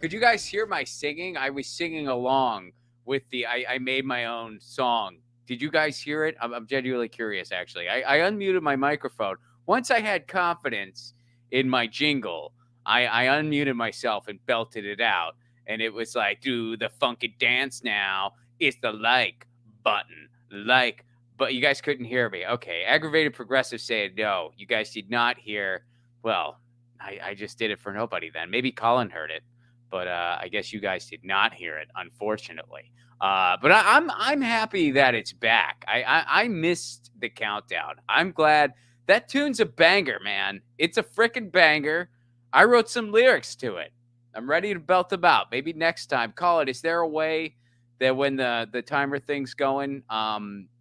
Could you guys hear my singing? I was singing along with I made my own song. Did you guys hear it? I'm genuinely curious, actually. I unmuted my microphone. Once I had confidence in my jingle, I unmuted myself and belted it out. And it was like, do the funky dance now. It's the like button. Like, but you guys couldn't hear me. Okay. Aggravated progressive saying no. You guys did not hear. Well, I just did it for nobody then. Maybe Colin heard it, but I guess you guys did not hear it, unfortunately. But I'm happy that it's back. I missed the countdown. I'm glad. That tune's a banger, man. It's a freaking banger. I wrote some lyrics to it. I'm ready to belt them out. Maybe next time. Colin, is there a way that when the timer thing's going,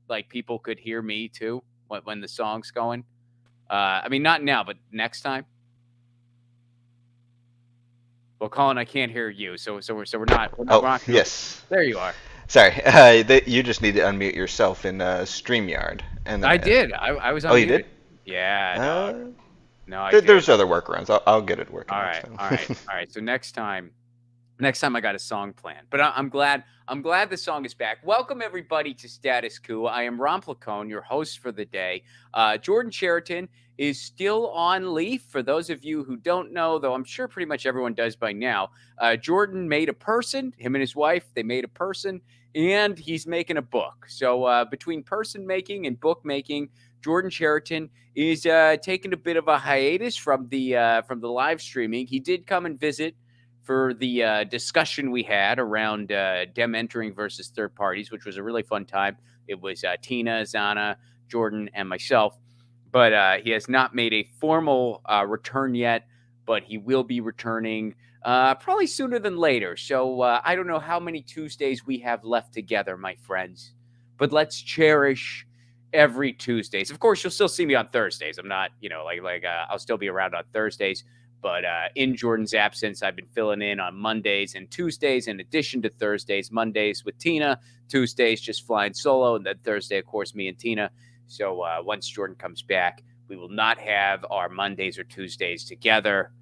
like people could hear me too when the song's going? I mean, not now, but next time. Well, Colin, I can't hear you, so we're not. We're not Yes. There you are. Sorry, you just need to unmute yourself in StreamYard, and then I did. I was. Oh, you did? Yeah. No, there's other workarounds. I'll get it working. All right. So next time I got a song planned. But I'm glad the song is back. Welcome everybody to Status Coup. I am Ron Placone, your host for the day. Jordan Cheriton is still on leave. For those of you who don't know, though I'm sure pretty much everyone does by now, Jordan made a person. Him and his wife, they made a person, and he's making a book. So between person making and book making, Jordan Cheriton is taking a bit of a hiatus from the live streaming. He did come and visit for the discussion we had around dem entering versus third parties, which was a really fun time. It was Tina, Zana, Jordan, and myself. But he has not made a formal return yet, but he will be returning probably sooner than later. So I don't know how many Tuesdays we have left together, my friends, but let's cherish every Tuesdays. Of course, you'll still see me on Thursdays. I'm not, I'll still be around on Thursdays. But in Jordan's absence, I've been filling in on Mondays and Tuesdays, in addition to Thursdays. Mondays with Tina, Tuesdays just flying solo, and then Thursday, of course, me and Tina. So once Jordan comes back, we will not have our Mondays or Tuesdays together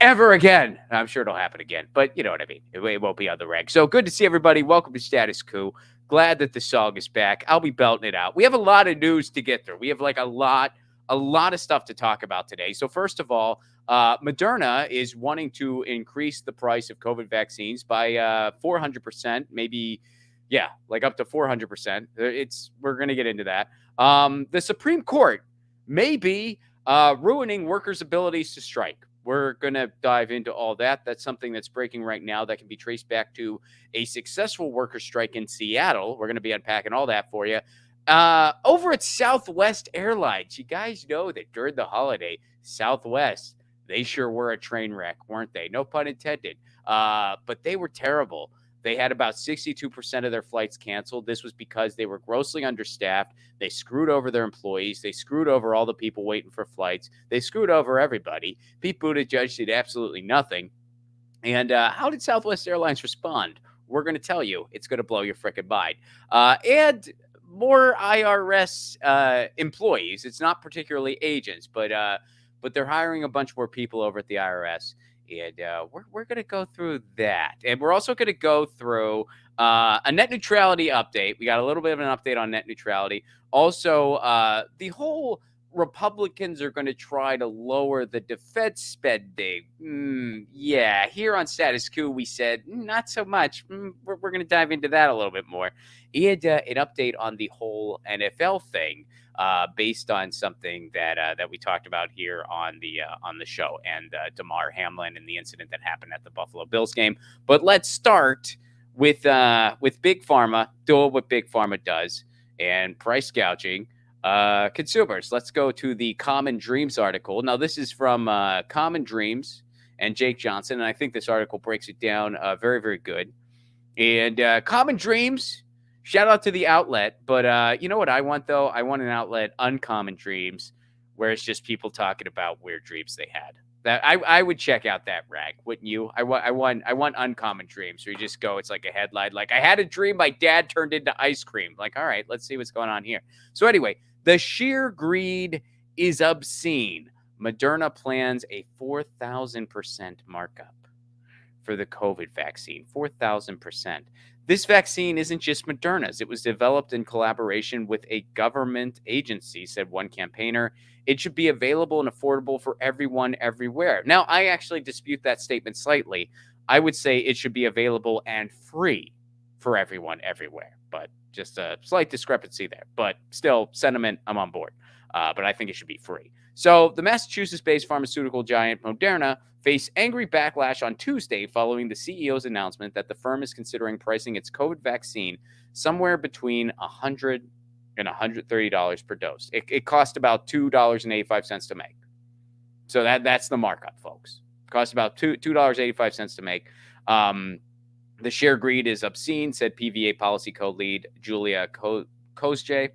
ever again. I'm sure it'll happen again, but you know what I mean. It won't be on the reg. So good to see everybody. Welcome to Status Coup. Glad that the song is back. I'll be belting it out. We have a lot of news to get through. We have like a lot of stuff to talk about today. So first of all, Moderna is wanting to increase the price of COVID vaccines by 400%, maybe, like up to 400%. We're going to get into that. The Supreme Court may be ruining workers' abilities to strike. We're going to dive into all that. That's something that's breaking right now that can be traced back to a successful worker strike in Seattle. We're going to be unpacking all that for you. Over at Southwest Airlines, you guys know that during the holiday, Southwest, they sure were a train wreck, weren't they? No pun intended. But they were terrible. They had about 62% of their flights canceled. This was because they were grossly understaffed. They screwed over their employees. They screwed over all the people waiting for flights. They screwed over everybody. Pete Buttigieg did absolutely nothing. And how did Southwest Airlines respond? We're going to tell you. It's going to blow your frickin' mind. And more IRS employees. It's not particularly agents, but they're hiring a bunch more people over at the IRS. And we're going to go through that. And we're also going to go through a net neutrality update. We got a little bit of an update on net neutrality. Also, the whole Republicans are going to try to lower the defense spending. Here on Status Coup, we said not so much. We're going to dive into that a little bit more. And an update on the whole NFL thing. Based on something that we talked about here on the show, and DeMar Hamlin and the incident that happened at the Buffalo Bills game. But let's start with Big Pharma doing what Big Pharma does and price gouging consumers. Let's go to the Common Dreams article. Now, this is from Common Dreams and Jake Johnson, and I think this article breaks it down very, very good. And Common Dreams. Shout out to the outlet, but you know what I want, though? I want an outlet, Uncommon Dreams, where it's just people talking about weird dreams they had. That I would check out that rag, wouldn't you? I want Uncommon Dreams, where you just go, it's like a headline, like, I had a dream my dad turned into ice cream. Like, all right, let's see what's going on here. So anyway, The sheer greed is obscene. Moderna plans a 4,000% markup for the COVID vaccine. 4,000%. This vaccine isn't just Moderna's. It was developed in collaboration with a government agency, said one campaigner. It should be available and affordable for everyone everywhere. Now, I actually dispute that statement slightly. I would say it should be available and free for everyone everywhere, but just a slight discrepancy there. But still, sentiment, I'm on board. But I think it should be free. So the Massachusetts-based pharmaceutical giant Moderna faced angry backlash on Tuesday following the CEO's announcement that the firm is considering pricing its COVID vaccine somewhere between $100 and $130 per dose. It cost about $2.85 to make. So that's the markup, folks. It cost about $2.85 to make. The sheer greed is obscene, said PVA policy co-lead Julia Kozje.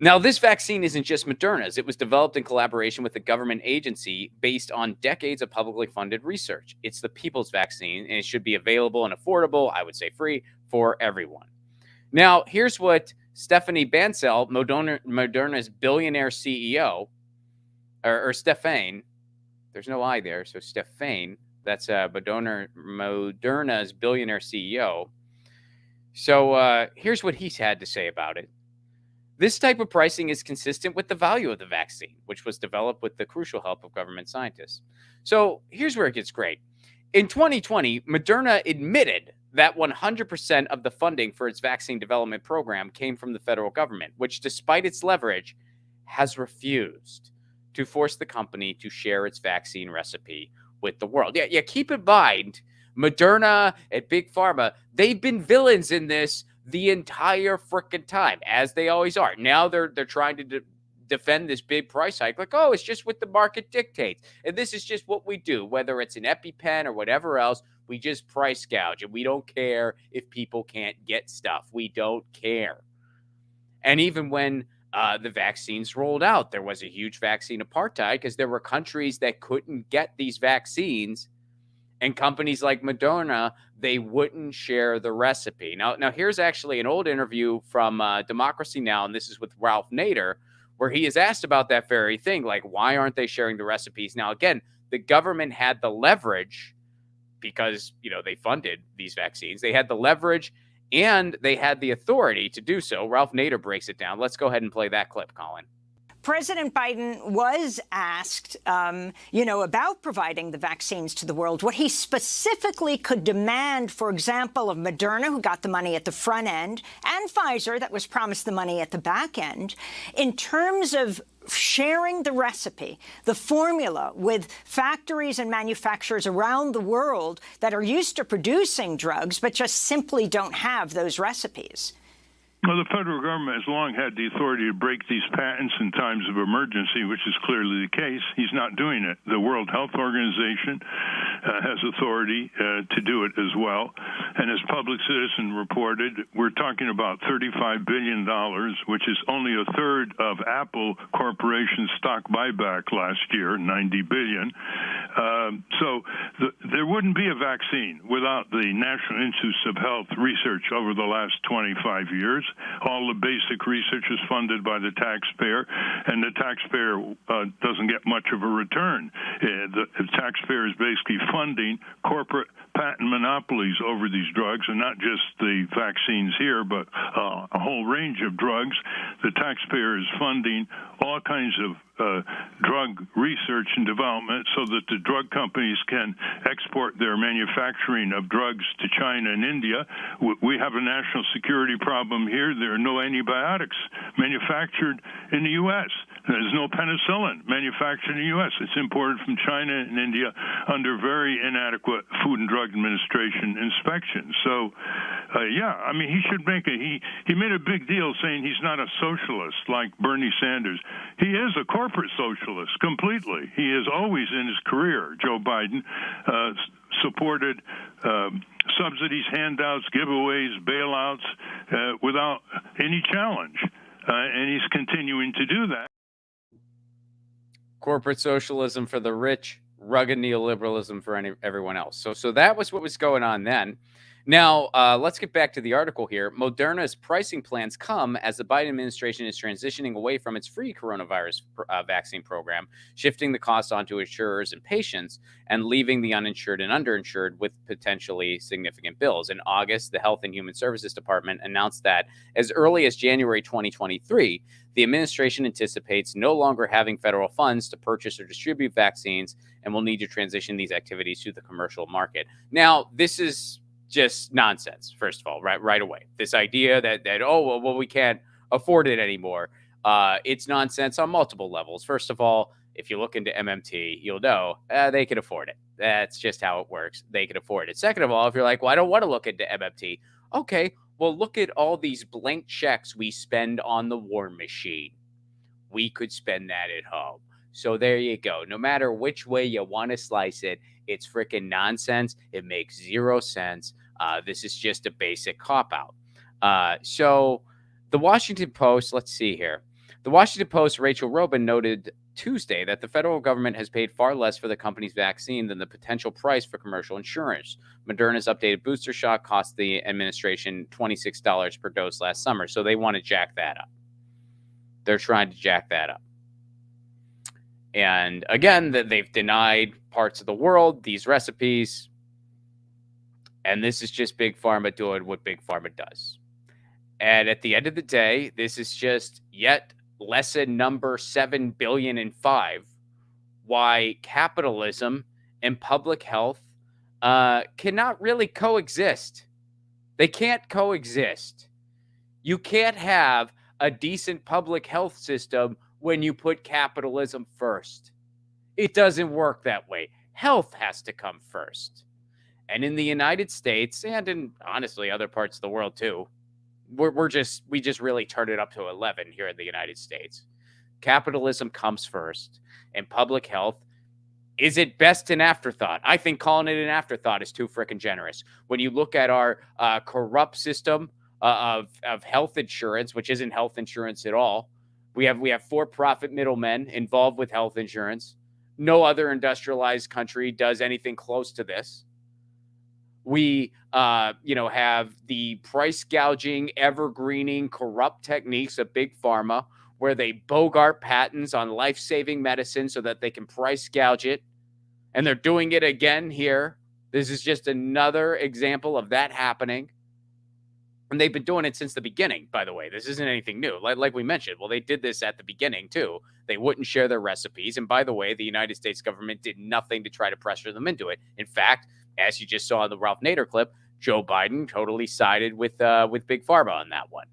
Now, this vaccine isn't just Moderna's. It was developed in collaboration with a government agency based on decades of publicly funded research. It's the people's vaccine, and it should be available and affordable, I would say free, for everyone. Now, here's what Stephanie Bancel, Moderna's billionaire CEO, or Stephane, there's no I there, so Stephane, that's Moderna's billionaire CEO. So here's what he's had to say about it. This type of pricing is consistent with the value of the vaccine, which was developed with the crucial help of government scientists. So here's where it gets great. In 2020, Moderna admitted that 100% of the funding for its vaccine development program came from the federal government, which, despite its leverage, has refused to force the company to share its vaccine recipe with the world. Yeah, keep in mind, Moderna and Big Pharma, they've been villains in this the entire freaking time, as they always are. Now they're trying to defend this big price hike, like, oh, it's just what the market dictates, and this is just what we do, whether it's an EpiPen or whatever else. We just price gouge, and we don't care if people can't get stuff. We don't care. And even when the vaccines rolled out, there was a huge vaccine apartheid because there were countries that couldn't get these vaccines. And companies like Moderna, they wouldn't share the recipe. Now here's actually an old interview from Democracy Now!, and this is with Ralph Nader, where he is asked about that very thing, like, why aren't they sharing the recipes? Now, again, the government had the leverage because, they funded these vaccines. They had the leverage and they had the authority to do so. Ralph Nader breaks it down. Let's go ahead and play that clip, Colin. President Biden was asked, about providing the vaccines to the world, what he specifically could demand, for example, of Moderna, who got the money at the front end, and Pfizer, that was promised the money at the back end, in terms of sharing the recipe, the formula with factories and manufacturers around the world that are used to producing drugs, but just simply don't have those recipes. Well, the federal government has long had the authority to break these patents in times of emergency, which is clearly the case. He's not doing it. The World Health Organization has authority to do it as well. And as Public Citizen reported, we're talking about $35 billion, which is only a third of Apple Corporation's stock buyback last year, $90 billion. So there wouldn't be a vaccine without the National Institutes of Health research over the last 25 years. All the basic research is funded by the taxpayer, and the taxpayer doesn't get much of a return. The taxpayer is basically funding corporate patent monopolies over these drugs, and not just the vaccines here, but a whole range of drugs. The taxpayer is funding all kinds of drug research and development so that the drug companies can export their manufacturing of drugs to China and India. We have a national security problem here. There are no antibiotics manufactured in the U.S. There's no penicillin manufactured in the U.S. It's imported from China and India under very inadequate Food and Drug Administration inspections. So, he should make he made a big deal saying he's not a socialist like Bernie Sanders. He is a corporate socialist completely. He has always in his career, Joe Biden, supported subsidies, handouts, giveaways, bailouts without any challenge. And he's continuing to do that. Corporate socialism for the rich, rugged neoliberalism for everyone else. So that was what was going on then. Now, let's get back to the article here. Moderna's pricing plans come as the Biden administration is transitioning away from its free coronavirus vaccine program, shifting the cost onto insurers and patients, and leaving the uninsured and underinsured with potentially significant bills. In August, the Health and Human Services Department announced that as early as January 2023, the administration anticipates no longer having federal funds to purchase or distribute vaccines and will need to transition these activities to the commercial market. Now, this is just nonsense, first of all, right away. This idea that well, we can't afford it anymore. It's nonsense on multiple levels. First of all, if you look into MMT, you'll know they can afford it. That's just how it works. They can afford it. Second of all, if you're like, well, I don't want to look into MMT. Okay, well, look at all these blank checks we spend on the war machine. We could spend that at home. So there you go. No matter which way you want to slice it, it's freaking nonsense. It makes zero sense. This is just a basic cop-out. So the Washington Post, let's see here. The Washington Post, Rachel Robin, noted Tuesday that the federal government has paid far less for the company's vaccine than the potential price for commercial insurance. Moderna's updated booster shot cost the administration $26 per dose last summer, so they want to jack that up. They're trying to jack that up. And again, that they've denied parts of the world these recipes. And this is just Big Pharma doing what Big Pharma does. And at the end of the day, this is just yet lesson number 7 billion and 5 why capitalism and public health cannot really coexist. They can't coexist. You can't have a decent public health system when you put capitalism first. It doesn't work that way. Health has to come first. And in the United States, and in honestly other parts of the world too, we just really turn it up to 11 here in the United States. Capitalism comes first, and public health is at best an afterthought. I think calling it an afterthought is too freaking generous. When you look at our corrupt system of health insurance, which isn't health insurance at all, we have for-profit middlemen involved with health insurance. No other industrialized country does anything close to this. We, have the price gouging, evergreening, corrupt techniques of Big Pharma, where they bogart patents on life-saving medicine so that they can price gouge it. And they're doing it again here. This is just another example of that happening. And they've been doing it since the beginning, by the way. This isn't anything new. Like we mentioned, well, they did this at the beginning, too. They wouldn't share their recipes. And by the way, the United States government did nothing to try to pressure them into it. In fact, as you just saw in the Ralph Nader clip, Joe Biden totally sided with Big Pharma on that one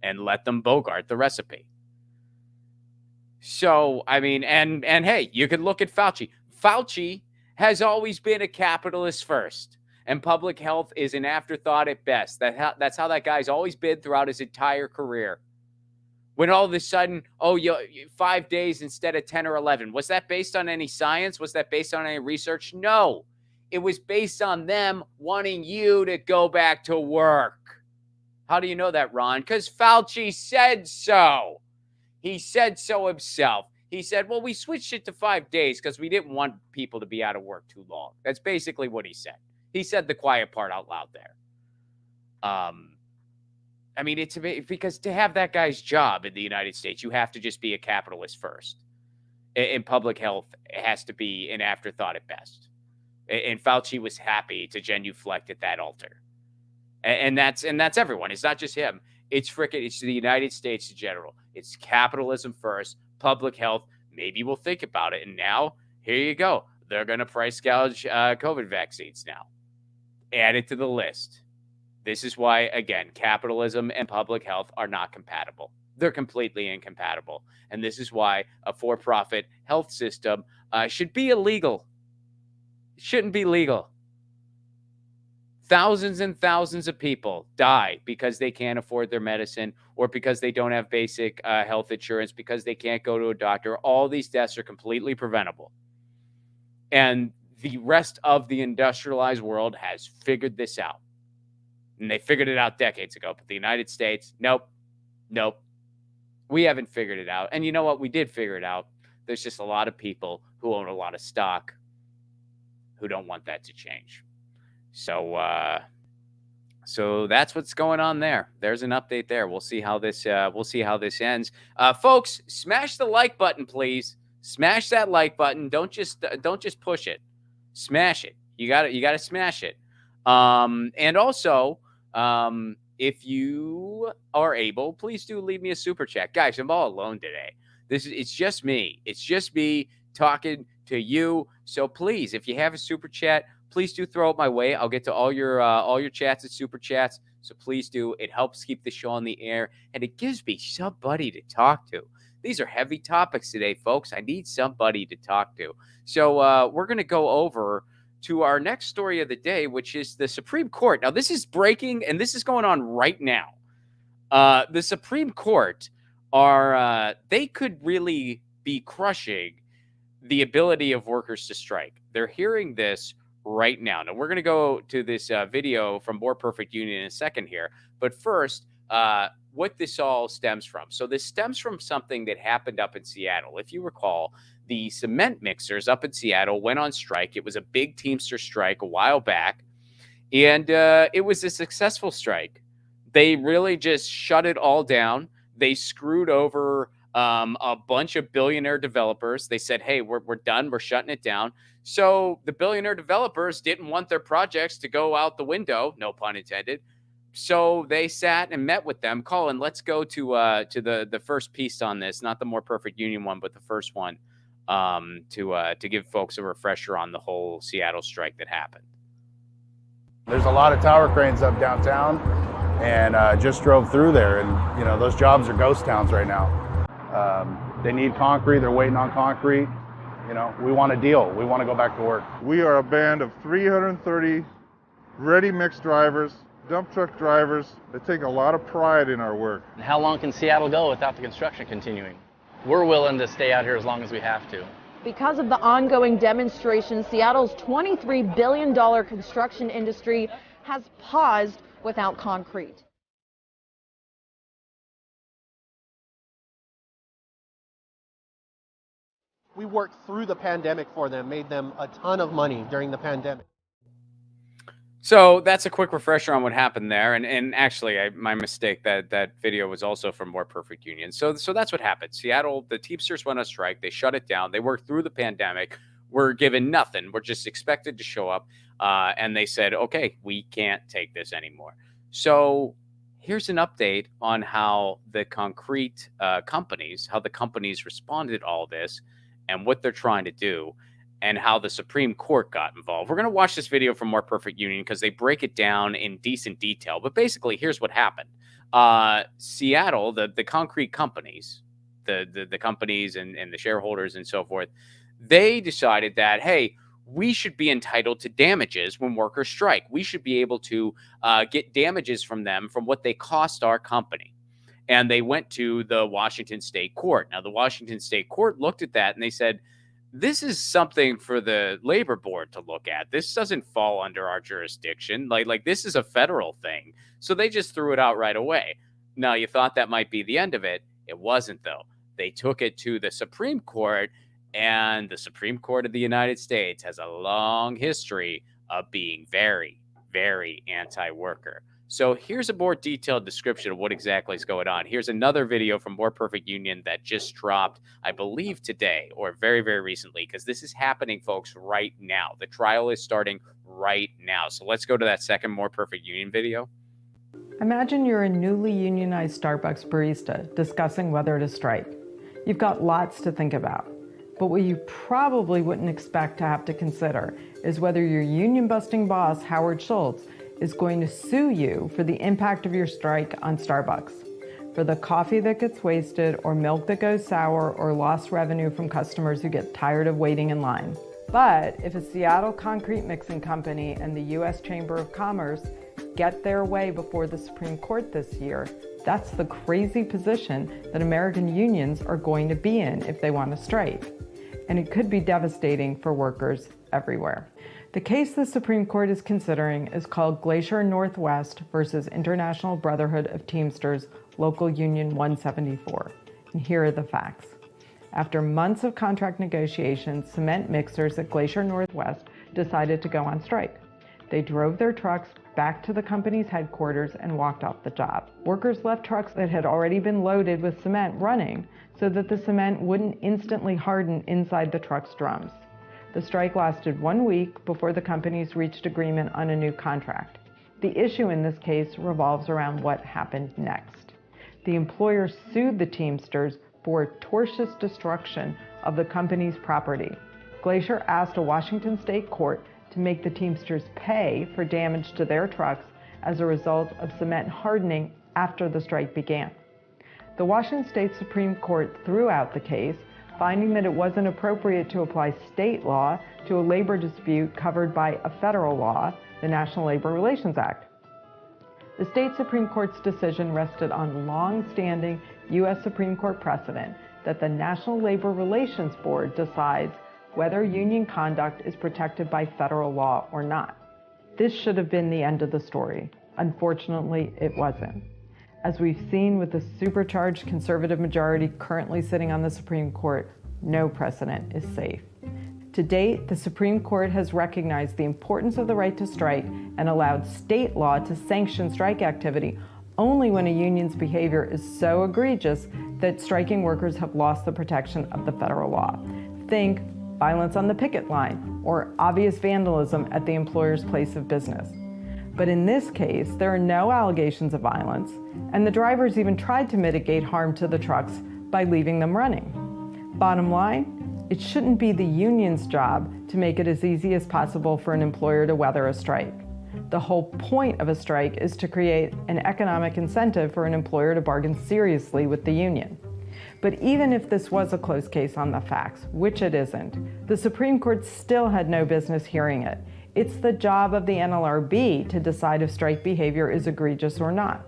and let them bogart the recipe. So, I mean, and hey, you could look at Fauci. Fauci has always been a capitalist first, and public health is an afterthought at best. That's how that guy's always been throughout his entire career. When all of a sudden, 5 days instead of 10 or 11, was that based on any science? Was that based on any research? No. It was based on them wanting you to go back to work. How do you know that, Ron? Because Fauci said so. He said so himself. He said, well, we switched it to 5 days because we didn't want people to be out of work too long. That's basically what he said. He said the quiet part out loud there. I mean, it's because to have that guy's job in the United States, you have to just be a capitalist first. And public health has to be an afterthought at best. And Fauci was happy to genuflect at that altar. And that's everyone. It's not just him. It's the United States in general. It's capitalism first, public health. Maybe we'll think about it. And now, here you go. They're going to price gouge COVID vaccines now. Add it to the list. This is why, again, capitalism and public health are not compatible. They're completely incompatible. And this is why a for-profit health system should be illegal. It shouldn't be legal. Thousands and thousands of people die because they can't afford their medicine or because they don't have basic health insurance, because they can't go to a doctor. All these deaths are completely preventable. And the rest of the industrialized world has figured this out. And they figured it out decades ago. But the United States, nope. We haven't figured it out. And you know what? We did figure it out. There's just a lot of people who own a lot of stock who don't want that to change. So So that's what's going on there. There's an update there. We'll see how this ends. Folks, smash the like button, please. Smash that like button. Don't just push it. Smash it. You got to smash it. And also, if you are able, please do leave me a super chat. Guys, I'm all alone today. It's just me. It's just me talking to you. So please, if you have a super chat, please do throw it my way. I'll get to all your chats and super chats. So please do. It helps keep the show on the air, and it gives me somebody to talk to. These are heavy topics today, folks. I need somebody to talk to. So we're going to go over to our next story of the day, which is the Supreme Court. Now, this is breaking, and this is going on right now. The Supreme Court they could really be crushing the ability of workers to strike. They're hearing this right now. Now, we're going to go to this video from More Perfect Union in a second here. But first, what this all stems from. So this stems from something that happened up in Seattle. If you recall, the cement mixers up in Seattle went on strike. It was a big Teamster strike a while back, and it was a successful strike. They really just shut it all down. They screwed over a bunch of billionaire developers. They said, hey, we're done. We're shutting it down. So the billionaire developers didn't want their projects to go out the window, no pun intended. So they sat and met with them. Colin, let's go to the first piece on this, not the More Perfect Union one, but the first one, to give folks a refresher on the whole Seattle strike that happened. There's a lot of tower cranes up downtown, and just drove through there, and those jobs are ghost towns right now. They need concrete. They're waiting on concrete. We want a deal. We want to go back to work. We are a band of 330 ready mix drivers, dump truck drivers that take a lot of pride in our work. How long can Seattle go without the construction continuing? We're willing to stay out here as long as we have to. Because of the ongoing demonstrations, Seattle's $23 billion construction industry has paused without concrete. We worked through the pandemic for them, made them a ton of money during the pandemic. So that's a quick refresher on what happened there. And actually, my mistake, that video was also from More Perfect Union. So that's what happened. Seattle, the Teamsters went on strike. They shut it down. They worked through the pandemic. We're given nothing. We're just expected to show up. And they said, okay, we can't take this anymore. So here's an update on how the concrete companies responded to all this and what they're trying to do, and how the Supreme Court got involved. We're going to watch this video from More Perfect Union because they break it down in decent detail. But basically, here's what happened. Seattle, the concrete companies, the companies and the shareholders and so forth, they decided that, hey, we should be entitled to damages when workers strike. We should be able to get damages from them from what they cost our company. And they went to the Washington State Court. Now, the Washington State Court looked at that and they said, this is something for the labor board to look at. This doesn't fall under our jurisdiction. Like this is a federal thing. So they just threw it out right away. Now, you thought that might be the end of it. It wasn't, though. They took it to the Supreme Court, and the Supreme Court of the United States has a long history of being very, very anti-worker. So here's a more detailed description of what exactly is going on. Here's another video from More Perfect Union that just dropped, I believe today or very, very recently, because this is happening, folks, right now. The trial is starting right now. So let's go to that second More Perfect Union video. Imagine you're a newly unionized Starbucks barista discussing whether to strike. You've got lots to think about, but what you probably wouldn't expect to have to consider is whether your union-busting boss, Howard Schultz, is going to sue you for the impact of your strike on Starbucks, for the coffee that gets wasted or milk that goes sour or lost revenue from customers who get tired of waiting in line. But if a Seattle concrete mixing company and the U.S. Chamber of Commerce get their way before the Supreme Court this year, that's the crazy position that American unions are going to be in if they want to strike. And it could be devastating for workers everywhere. The case the Supreme Court is considering is called Glacier Northwest versus International Brotherhood of Teamsters, Local Union 174. And here are the facts. After months of contract negotiations, cement mixers at Glacier Northwest decided to go on strike. They drove their trucks back to the company's headquarters and walked off the job. Workers left trucks that had already been loaded with cement running so that the cement wouldn't instantly harden inside the truck's drums. The strike lasted 1 week before the companies reached agreement on a new contract. The issue in this case revolves around what happened next. The employer sued the Teamsters for tortious destruction of the company's property. Glacier asked a Washington state court to make the Teamsters pay for damage to their trucks as a result of cement hardening after the strike began. The Washington State Supreme Court threw out the case, finding that it wasn't appropriate to apply state law to a labor dispute covered by a federal law, the National Labor Relations Act. The state Supreme Court's decision rested on long-standing U.S. Supreme Court precedent that the National Labor Relations Board decides whether union conduct is protected by federal law or not. This should have been the end of the story. Unfortunately, it wasn't. As we've seen with the supercharged conservative majority currently sitting on the Supreme Court, no precedent is safe. To date, the Supreme Court has recognized the importance of the right to strike and allowed state law to sanction strike activity only when a union's behavior is so egregious that striking workers have lost the protection of the federal law. Think violence on the picket line or obvious vandalism at the employer's place of business. But in this case, there are no allegations of violence, and the drivers even tried to mitigate harm to the trucks by leaving them running. Bottom line, it shouldn't be the union's job to make it as easy as possible for an employer to weather a strike. The whole point of a strike is to create an economic incentive for an employer to bargain seriously with the union. But even if this was a close case on the facts, which it isn't, the Supreme Court still had no business hearing it. It's the job of the NLRB to decide if strike behavior is egregious or not.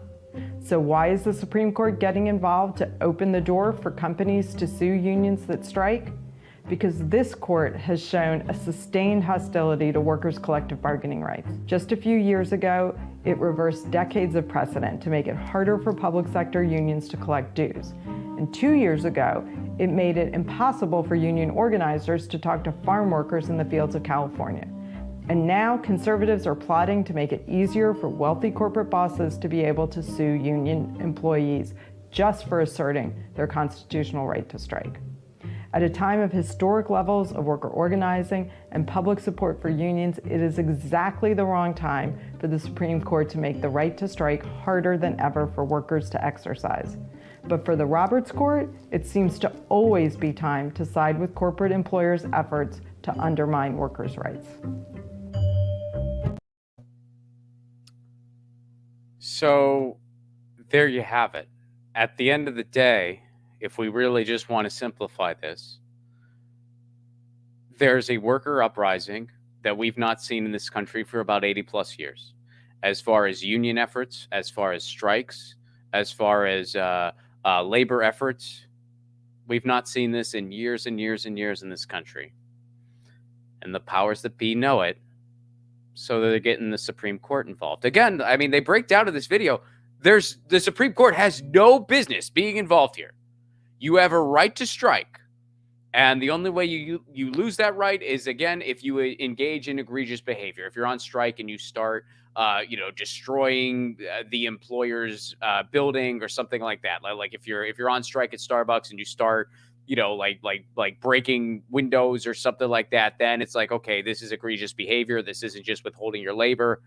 So why is the Supreme Court getting involved to open the door for companies to sue unions that strike? Because this court has shown a sustained hostility to workers' collective bargaining rights. Just a few years ago, it reversed decades of precedent to make it harder for public sector unions to collect dues. And 2 years ago, it made it impossible for union organizers to talk to farm workers in the fields of California. And now conservatives are plotting to make it easier for wealthy corporate bosses to be able to sue union employees just for asserting their constitutional right to strike. At a time of historic levels of worker organizing and public support for unions, it is exactly the wrong time for the Supreme Court to make the right to strike harder than ever for workers to exercise. But for the Roberts Court, it seems to always be time to side with corporate employers' efforts to undermine workers' rights. So there you have it. At the end of the day, if we really just want to simplify this, there's a worker uprising that we've not seen in this country for about 80 plus years. As far as union efforts, as far as strikes, as far as labor efforts, we've not seen this in years and years and years in this country. And the powers that be know it, so they're getting the Supreme Court involved. Again, I mean, they break down in this video, the Supreme Court has no business being involved here. You have a right to strike. And the only way you lose that right is, again, if you engage in egregious behavior. If you're on strike and you start, destroying the employer's building or something like that. Like if you're on strike at Starbucks and you start, like breaking windows or something like that, then it's like, okay, this is egregious behavior. This isn't just withholding your labor.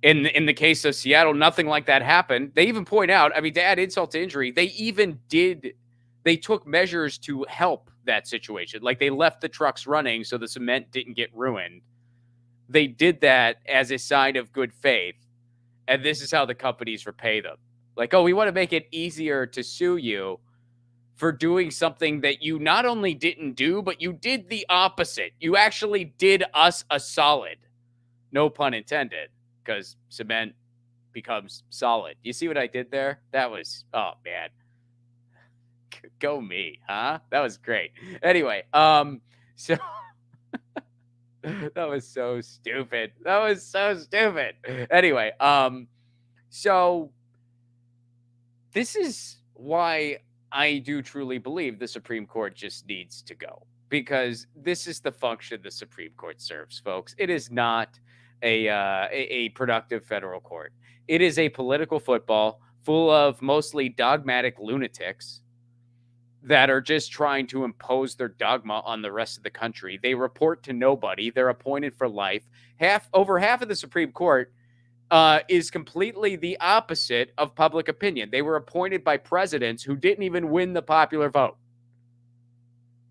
In the case of Seattle, nothing like that happened. They even point out, I mean, to add insult to injury, they took measures to help that situation. Like they left the trucks running so the cement didn't get ruined. They did that as a sign of good faith. And this is how the companies repay them. Like, oh, we want to make it easier to sue you for doing something that you not only didn't do, but you did the opposite. You actually did us a solid. No pun intended, because cement becomes solid. You see what I did there? That was, oh, man. Go me, huh? That was great. Anyway, so that was so stupid. That was so stupid. Anyway, so this is why I do truly believe the Supreme Court just needs to go, because this is the function the Supreme Court serves, folks. It is not a productive federal court. It is a political football full of mostly dogmatic lunatics that are just trying to impose their dogma on the rest of the country. They report to nobody. They're appointed for life. Over half of the Supreme Court is completely the opposite of public opinion. They were appointed by presidents who didn't even win the popular vote.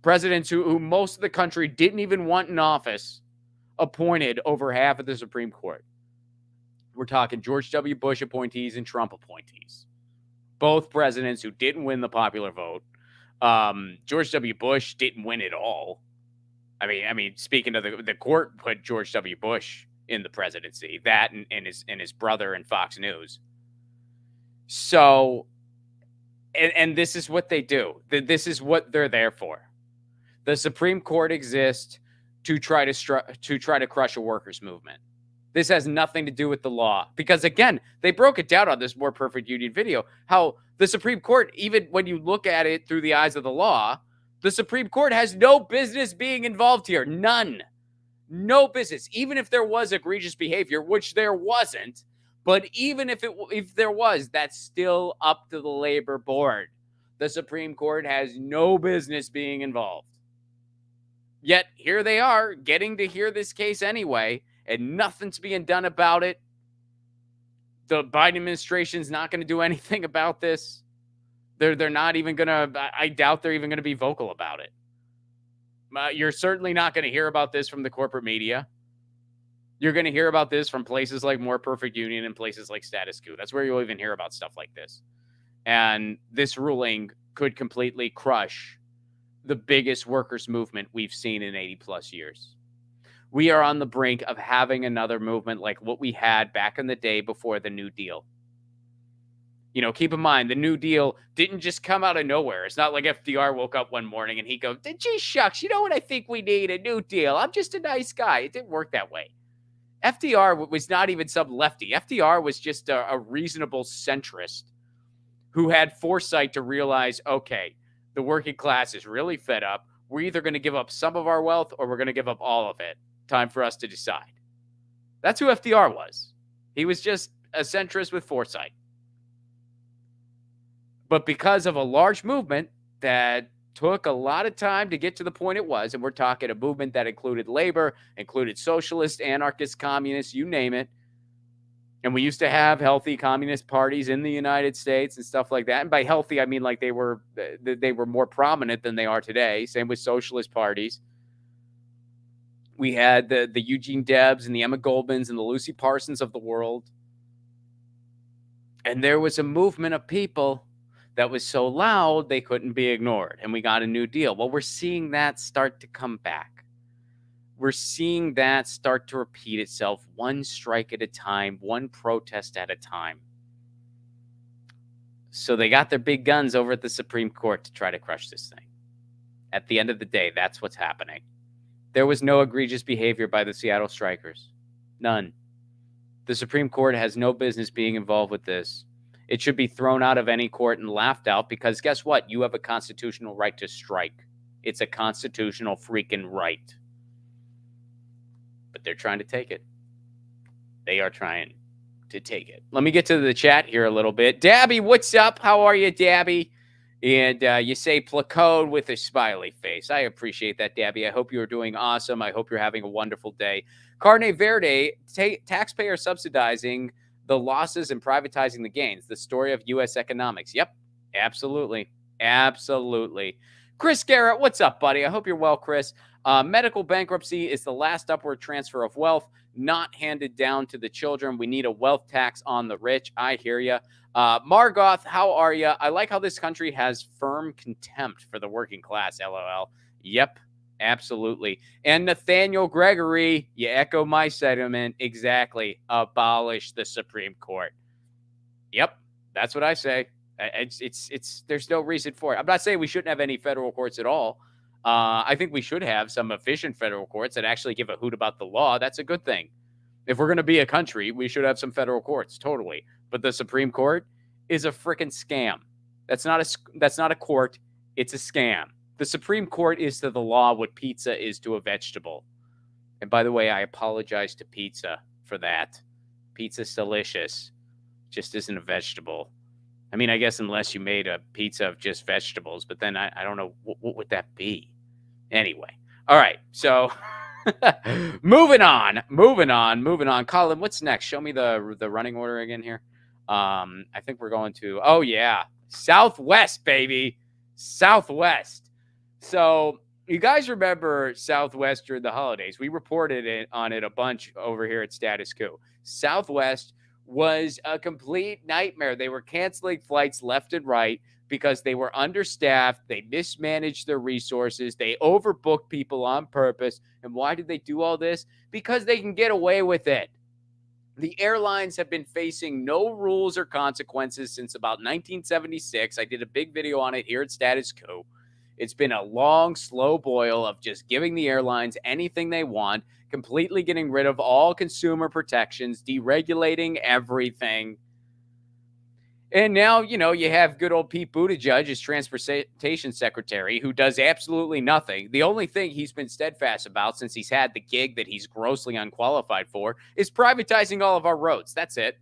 Presidents who most of the country didn't even want in office appointed over half of the Supreme Court. We're talking George W. Bush appointees and Trump appointees. Both presidents who didn't win the popular vote. George W. Bush didn't win at all. I mean, speaking of the court put George W. Bush in the presidency, that and his brother in Fox News. So, and this is what they do. This is what they're there for. The Supreme Court exists to try to crush a workers' movement. This has nothing to do with the law. Because, again, they broke it down on this More Perfect Union video, how the Supreme Court, even when you look at it through the eyes of the law, the Supreme Court has no business being involved here. None. No business. Even if there was egregious behavior, which there wasn't, but even if there was, that's still up to the labor board. The Supreme Court has no business being involved. Yet, here they are, getting to hear this case anyway, and nothing's being done about it. The Biden administration's not going to do anything about this. They're not even going to, I doubt they're even going to be vocal about it. You're certainly not going to hear about this from the corporate media. You're going to hear about this from places like More Perfect Union and places like Status Coup. That's where you'll even hear about stuff like this. And this ruling could completely crush the biggest workers' movement we've seen in 80 plus years. We are on the brink of having another movement like what we had back in the day before the New Deal. You know, keep in mind, the New Deal didn't just come out of nowhere. It's not like FDR woke up one morning and he goes, gee, shucks, you know what I think we need? A New Deal. I'm just a nice guy. It didn't work that way. FDR was not even some lefty. FDR was just a reasonable centrist who had foresight to realize, okay, the working class is really fed up. We're either going to give up some of our wealth or we're going to give up all of it. Time for us to decide. That's who FDR was. He was just a centrist with foresight. But because of a large movement that took a lot of time to get to the point it was, and we're talking a movement that included labor, included socialists, anarchists, communists, you name it. And we used to have healthy communist parties in the United States and stuff like that. And by healthy, I mean like they were more prominent than they are today. Same with socialist parties. We had the Eugene Debs and the Emma Goldmans and the Lucy Parsons of the world. And there was a movement of people that was so loud they couldn't be ignored. And we got a New Deal. Well, we're seeing that start to come back. We're seeing that start to repeat itself one strike at a time, one protest at a time. So they got their big guns over at the Supreme Court to try to crush this thing. At the end of the day, that's what's happening. There was no egregious behavior by the Seattle strikers. None. The Supreme Court has no business being involved with this. It should be thrown out of any court and laughed out because guess what? You have a constitutional right to strike. It's a constitutional freaking right. But they're trying to take it. They are trying to take it. Let me get to the chat here a little bit. Dabby, what's up? How are you, Dabby? And you say Placone with a smiley face. I appreciate that, Dabby. I hope you're doing awesome. I hope you're having a wonderful day. Carne Verde, taxpayer subsidizing the losses and privatizing the gains. The story of U.S. economics. Yep, absolutely. Absolutely. Chris Garrett, what's up, buddy? I hope you're well, Chris. Medical bankruptcy is the last upward transfer of wealth, not handed down to the children. We need a wealth tax on the rich. I hear you. Margoth, how are you? I like how this country has firm contempt for the working class, LOL. Yep, absolutely. And Nathaniel Gregory, you echo my sentiment. Exactly. Abolish the Supreme Court. Yep, that's what I say. It's there's no reason for it. I'm not saying we shouldn't have any federal courts at all. I think we should have some efficient federal courts that actually give a hoot about the law. That's a good thing. If we're going to be a country, we should have some federal courts, totally. But the Supreme Court is a freaking scam. That's not a court. It's a scam. The Supreme Court is to the law what pizza is to a vegetable. And by the way, I apologize to pizza for that. Pizza's delicious. Just isn't a vegetable. I mean, I guess unless you made a pizza of just vegetables, but then I don't know, what would that be? Anyway. All right. So moving on. Colin, what's next? Show me the running order again here. I think we're going to, oh yeah, Southwest, baby. Southwest. So you guys remember Southwest during the holidays. We reported on it a bunch over here at Status Coup. Southwest was a complete nightmare. They were canceling flights left and right because they were understaffed. They mismanaged their resources. They overbooked people on purpose. And why did they do all this? Because they can get away with it. The airlines have been facing no rules or consequences since about 1976. I did a big video on it here at Status Coup. It's been a long, slow boil of just giving the airlines anything they want, completely getting rid of all consumer protections, deregulating everything. And now, you have good old Pete Buttigieg as transportation secretary, who does absolutely nothing. The only thing he's been steadfast about since he's had the gig that he's grossly unqualified for is privatizing all of our roads. That's it.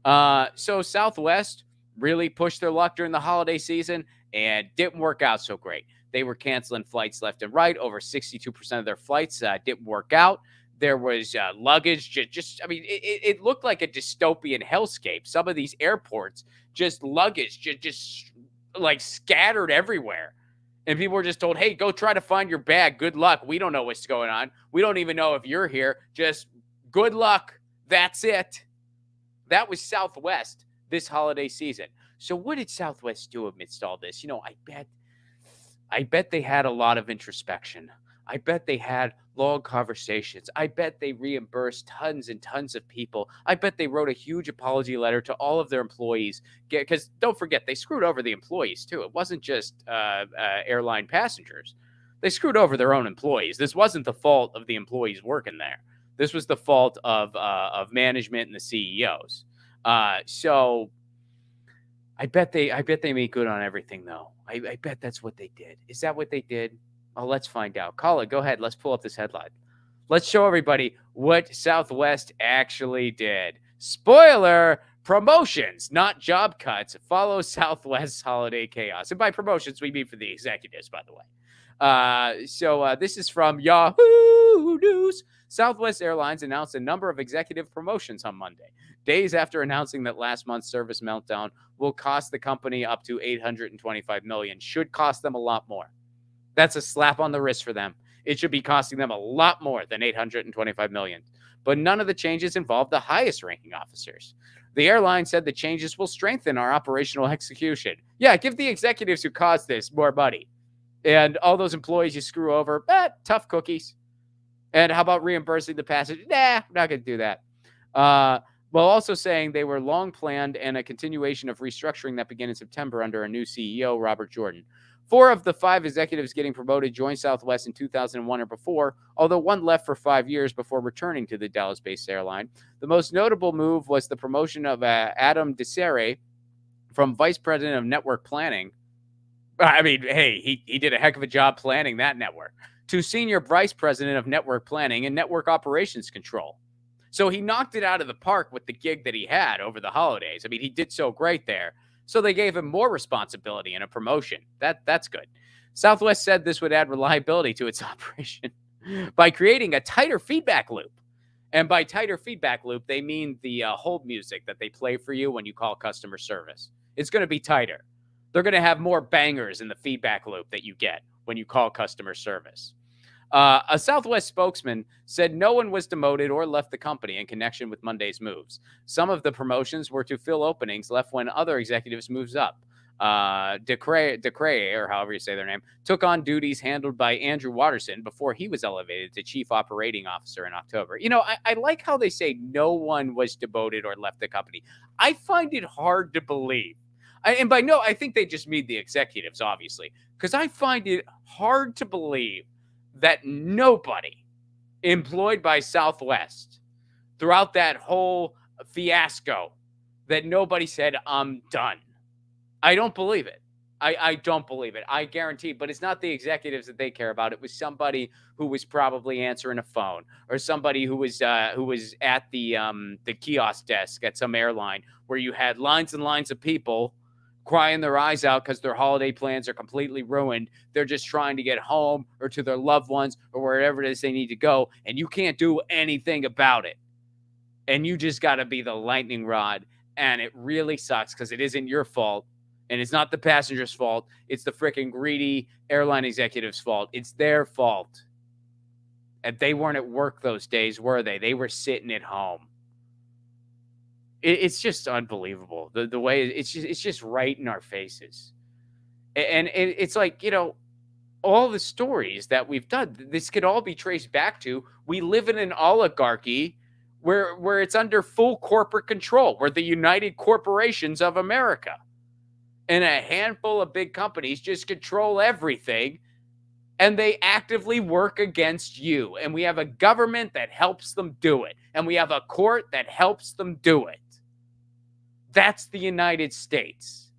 So Southwest really pushed their luck during the holiday season and didn't work out so great. They were canceling flights left and right. Over 62% of their flights didn't work out. There was luggage. It looked like a dystopian hellscape. Some of these airports, just luggage, just like scattered everywhere. And people were just told, hey, go try to find your bag. Good luck. We don't know what's going on. We don't even know if you're here. Just good luck. That's it. That was Southwest this holiday season. So what did Southwest do amidst all this? I bet they had a lot of introspection. I bet they had long conversations. I bet they reimbursed tons and tons of people. I bet they wrote a huge apology letter to all of their employees. Because don't forget, they screwed over the employees too. It wasn't just airline passengers. They screwed over their own employees. This wasn't the fault of the employees working there. This was the fault of management and the CEOs. So I bet they made good on everything, though. I bet that's what they did. Is that what they did? Oh, let's find out. Colin, go ahead. Let's pull up this headline. Let's show everybody what Southwest actually did. Spoiler, promotions, not job cuts, follow Southwest's holiday chaos. And by promotions, we mean for the executives, by the way. So this is from Yahoo News. Southwest Airlines announced a number of executive promotions on Monday, days after announcing that last month's service meltdown will cost the company up to $825 million. Should cost them a lot more. That's a slap on the wrist for them. It should be costing them a lot more than $825 million. But none of the changes involved the highest ranking officers. The airline said the changes will strengthen our operational execution. Yeah, give the executives who caused this more money. And all those employees you screw over, tough cookies. And how about reimbursing the passengers? Nah, I'm not going to do that. While also saying they were long planned and a continuation of restructuring that began in September under a new CEO, Robert Jordan. 4 of the 5 executives getting promoted joined Southwest in 2001 or before, although one left for 5 years before returning to the Dallas-based airline. The most notable move was the promotion of Adam Desere from Vice President of Network Planning. I mean, hey, he did a heck of a job planning that network, to Senior Vice President of Network Planning and Network Operations Control. So he knocked it out of the park with the gig that he had over the holidays. I mean, he did so great there. So they gave him more responsibility and a promotion. That's good. Southwest said this would add reliability to its operation by creating a tighter feedback loop. And by tighter feedback loop, they mean the hold music that they play for you when you call customer service. It's going to be tighter. They're going to have more bangers in the feedback loop that you get when you call customer service. A Southwest spokesman said no one was demoted or left the company in connection with Monday's moves. Some of the promotions were to fill openings left when other executives moves up. DeCray, or however you say their name, took on duties handled by Andrew Watterson before he was elevated to Chief Operating Officer in October. I like how they say no one was demoted or left the company. I find it hard to believe. I think they just mean the executives, obviously, because I find it hard to believe that nobody employed by Southwest throughout that whole fiasco, that nobody said, I'm done. I don't believe it. I don't believe it. I guarantee, but it's not the executives that they care about. It was somebody who was probably answering a phone, or somebody who was at the kiosk desk at some airline where you had lines and lines of people crying their eyes out because their holiday plans are completely ruined. They're just trying to get home or to their loved ones or wherever it is they need to go, and you can't do anything about it. And you just got to be the lightning rod, and it really sucks because it isn't your fault. And it's not the passenger's fault. It's the freaking greedy airline executive's fault. It's their fault. And they weren't at work those days, were they? They were sitting at home. It's just unbelievable. The way it's just right in our faces. And it's like, all the stories that we've done, this could all be traced back to, we live in an oligarchy where it's under full corporate control. We're the United Corporations of America. And a handful of big companies just control everything, and they actively work against you. And we have a government that helps them do it. And we have a court that helps them do it. That's the United States.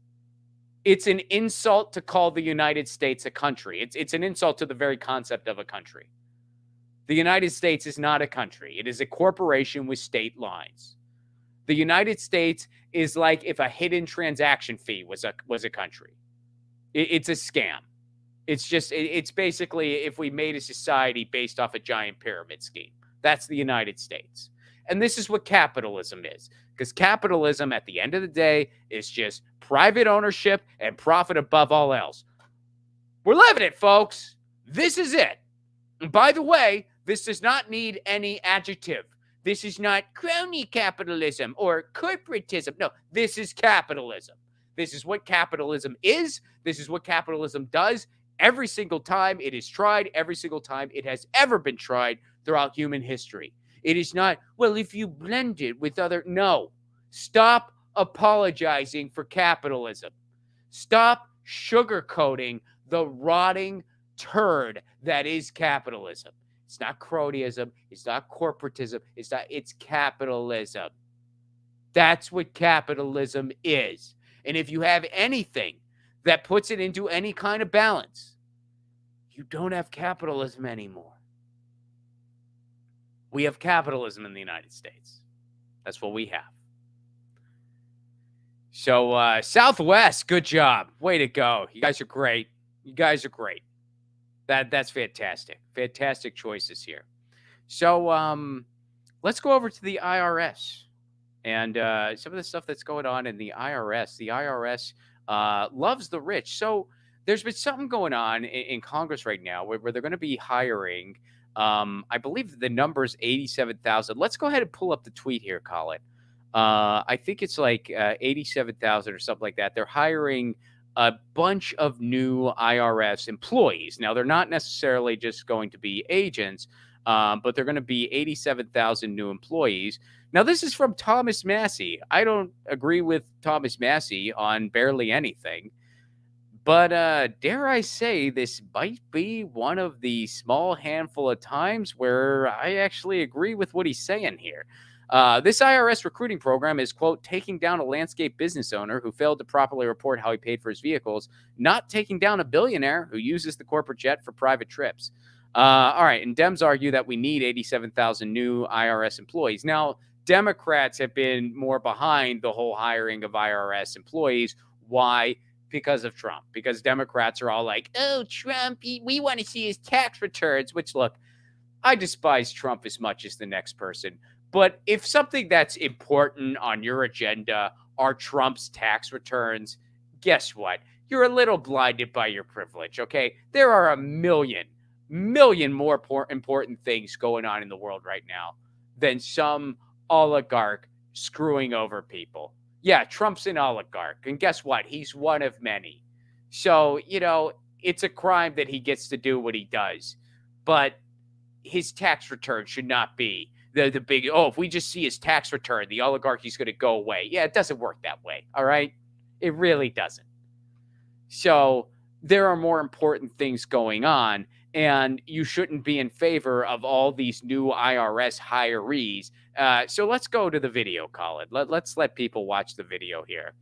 It's an insult to call the United States a country. It's an insult to the very concept of a country. The United States is not a country. It is a corporation with state lines. The United States is like if a hidden transaction fee was a country. It's a scam. It's basically if we made a society based off a giant pyramid scheme. That's the United States. And this is what capitalism is. Because capitalism, at the end of the day, is just private ownership and profit above all else. We're living it, folks. This is it. And by the way, this does not need any adjective. This is not crony capitalism or corporatism. No, this is capitalism. This is what capitalism is. This is what capitalism does every single time it is tried, every single time it has ever been tried throughout human history. It is not, well, if you blend it with other... No. Stop apologizing for capitalism. Stop sugarcoating the rotting turd that is capitalism. It's not cronyism. It's not corporatism. It's capitalism. That's what capitalism is. And if you have anything that puts it into any kind of balance, you don't have capitalism anymore. We have capitalism in the United States. That's what we have. So, Southwest, good job. Way to go. You guys are great. That's fantastic. Fantastic choices here. So let's go over to the IRS and some of the stuff that's going on in the IRS. The IRS loves the rich. So there's been something going on in Congress right now where they're going to be hiring, I believe the number's 87,000. Let's go ahead and pull up the tweet here, Colin. I think it's like 87,000 or something like that. They're hiring a bunch of new IRS employees. Now, they're not necessarily just going to be agents, but they're going to be 87,000 new employees. Now, this is from Thomas Massey. I don't agree with Thomas Massey on barely anything, but dare I say this might be one of the small handful of times where I actually agree with what he's saying here. This IRS recruiting program is, quote, taking down a landscape business owner who failed to properly report how he paid for his vehicles, not taking down a billionaire who uses the corporate jet for private trips. All right, and Dems argue that we need 87,000 new IRS employees. Now, Democrats have been more behind the whole hiring of IRS employees. Why? Because of Trump. Because Democrats are all like, oh, Trump, we want to see his tax returns, which, look, I despise Trump as much as the next person. But if something that's important on your agenda are Trump's tax returns, guess what? You're a little blinded by your privilege, okay? There are a million more important things going on in the world right now than some oligarch screwing over people. Yeah, Trump's an oligarch, and guess what? He's one of many. So, it's a crime that he gets to do what he does. But his tax return should not be the big, if we just see his tax return, the oligarchy's going to go away. Yeah, it doesn't work that way, all right? It really doesn't. So there are more important things going on, and you shouldn't be in favor of all these new IRS hirees. So let's go to the video, Colin. Let's let people watch the video here.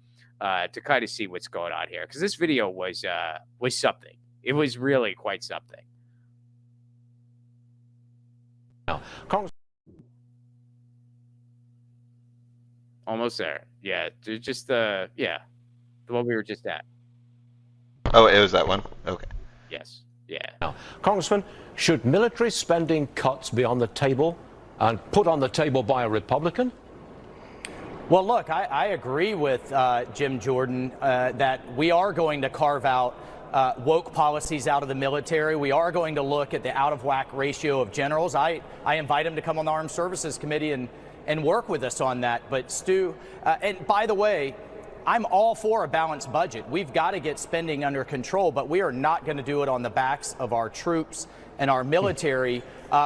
to kind of see what's going on here, because this video was something. It was really quite something. Now, Almost there. Yeah, just the one we were just at. Oh, it was that one? Okay. Yes. Yeah. Now, Congressman, should military spending cuts be on the table and put on the table by a Republican? Well, look, I agree with Jim Jordan that we are going to carve out woke policies out of the military. We are going to look at the out-of-whack ratio of generals. I invite him to come on the Armed Services Committee and work with us on that. But Stu, and by the way, I'm all for a balanced budget. We've got to get spending under control, but we are not going to do it on the backs of our troops and our military,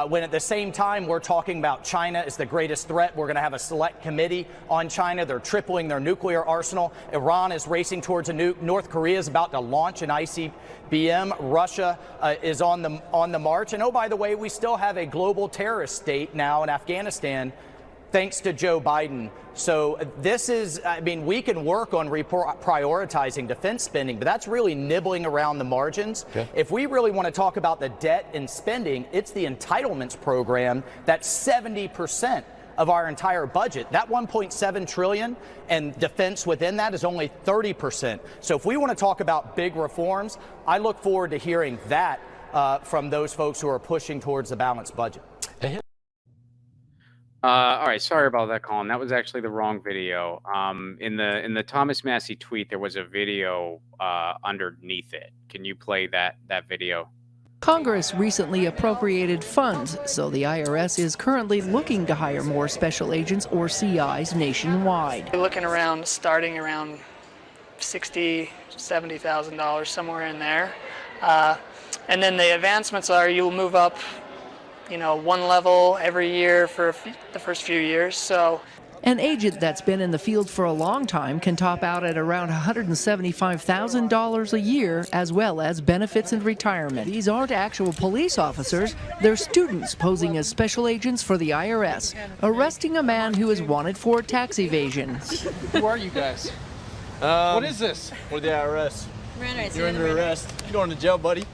when at the same time we're talking about China as the greatest threat. We're going to have a select committee on China. They're tripling their nuclear arsenal. Iran is racing towards a nuke. North Korea is about to launch an ICBM. Russia is on the march. And oh, by the way, we still have a global terrorist state now in Afghanistan, thanks to Joe Biden. So this is, I mean, we can work on prioritizing defense spending, but that's really nibbling around the margins. Okay. If we really want to talk about the debt and spending, it's the entitlements program that's 70% of our entire budget. That 1.7 trillion and defense within that is only 30%. So if we want to talk about big reforms, I look forward to hearing that from those folks who are pushing towards a balanced budget. All right, sorry about that, Colin. That was actually the wrong video. In the Thomas Massey tweet, there was a video underneath it. Can you play that video? Congress recently appropriated funds, so the IRS is currently looking to hire more special agents or CIs nationwide. We're looking around, starting around $60,000, $70,000, somewhere in there. And then the advancements are you'll move up, one level every year for the first few years. So an agent that's been in the field for a long time can top out at around $175,000 a year, as well as benefits and retirement. These aren't actual police officers. They're students posing as special agents for the IRS, arresting a man who is wanted for tax evasion. Who are you guys? What is this? We're the IRS. You're under arrest. You're going to jail, buddy.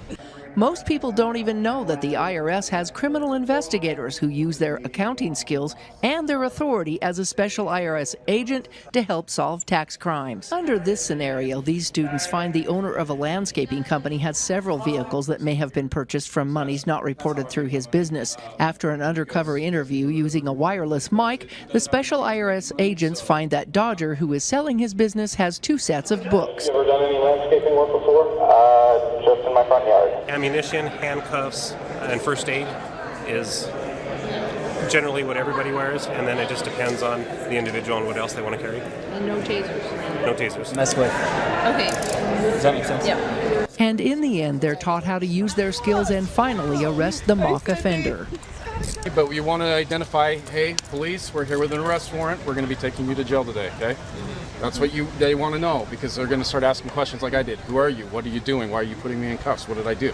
Most people don't even know that the IRS has criminal investigators who use their accounting skills and their authority as a special IRS agent to help solve tax crimes. Under this scenario, these students find the owner of a landscaping company has several vehicles that may have been purchased from monies not reported through his business. After an undercover interview using a wireless mic, the special IRS agents find that Dodger, who is selling his business, has 2 sets of books. You ever done any landscaping work before? Just in my front yard. Ammunition, handcuffs, and first aid is generally what everybody wears, and then it just depends on the individual and what else they want to carry. And no tasers. No tasers. Mess with. Okay. Does that make sense? Yeah. And in the end, they're taught how to use their skills and finally arrest the mock offender. But you want to identify, hey, police, we're here with an arrest warrant. We're going to be taking you to jail today, okay? That's what they want to know, because they're going to start asking questions like I did. Who are you? What are you doing? Why are you putting me in cuffs? What did I do?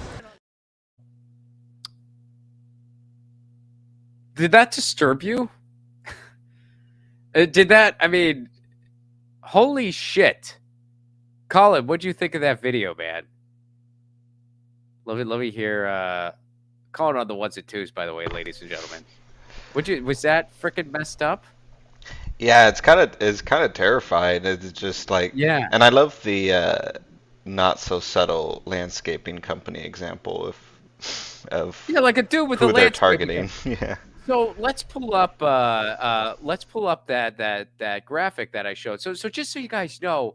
Did that disturb you? Did that? I mean, holy shit. Colin, what'd you think of that video, man? Let me hear. Colin on the ones and twos, by the way, ladies and gentlemen. Was that freaking messed up? Yeah, it's kind of terrifying. It's just like, yeah. And I love the not so subtle landscaping company example of yeah, like a dude with who a they're targeting. Yeah. So let's pull up that graphic that I showed. So just so you guys know,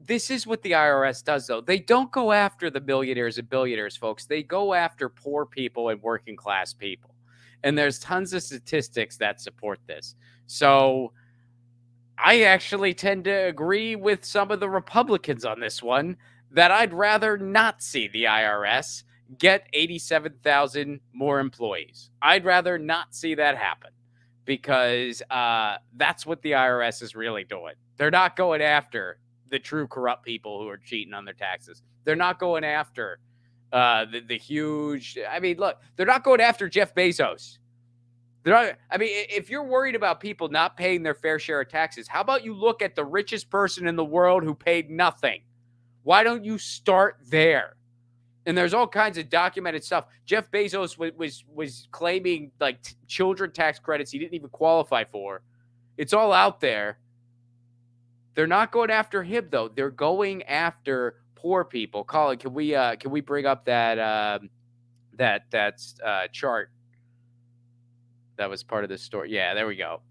this is what the IRS does, though. They don't go after the millionaires and billionaires, folks. They go after poor people and working class people. And there's tons of statistics that support this. So I actually tend to agree with some of the Republicans on this one, that I'd rather not see the IRS get 87,000 more employees. I'd rather not see that happen, because that's what the IRS is really doing. They're not going after the true corrupt people who are cheating on their taxes. They're not going after the huge, I mean, look, they're not going after Jeff Bezos, I mean, if you're worried about people not paying their fair share of taxes, how about you look at the richest person in the world who paid nothing? Why don't you start there? And there's all kinds of documented stuff. Jeff Bezos was claiming like children tax credits he didn't even qualify for. It's all out there. They're not going after him though. They're going after poor people. Colin, can we bring up that chart that was part of this story? Yeah, there we go.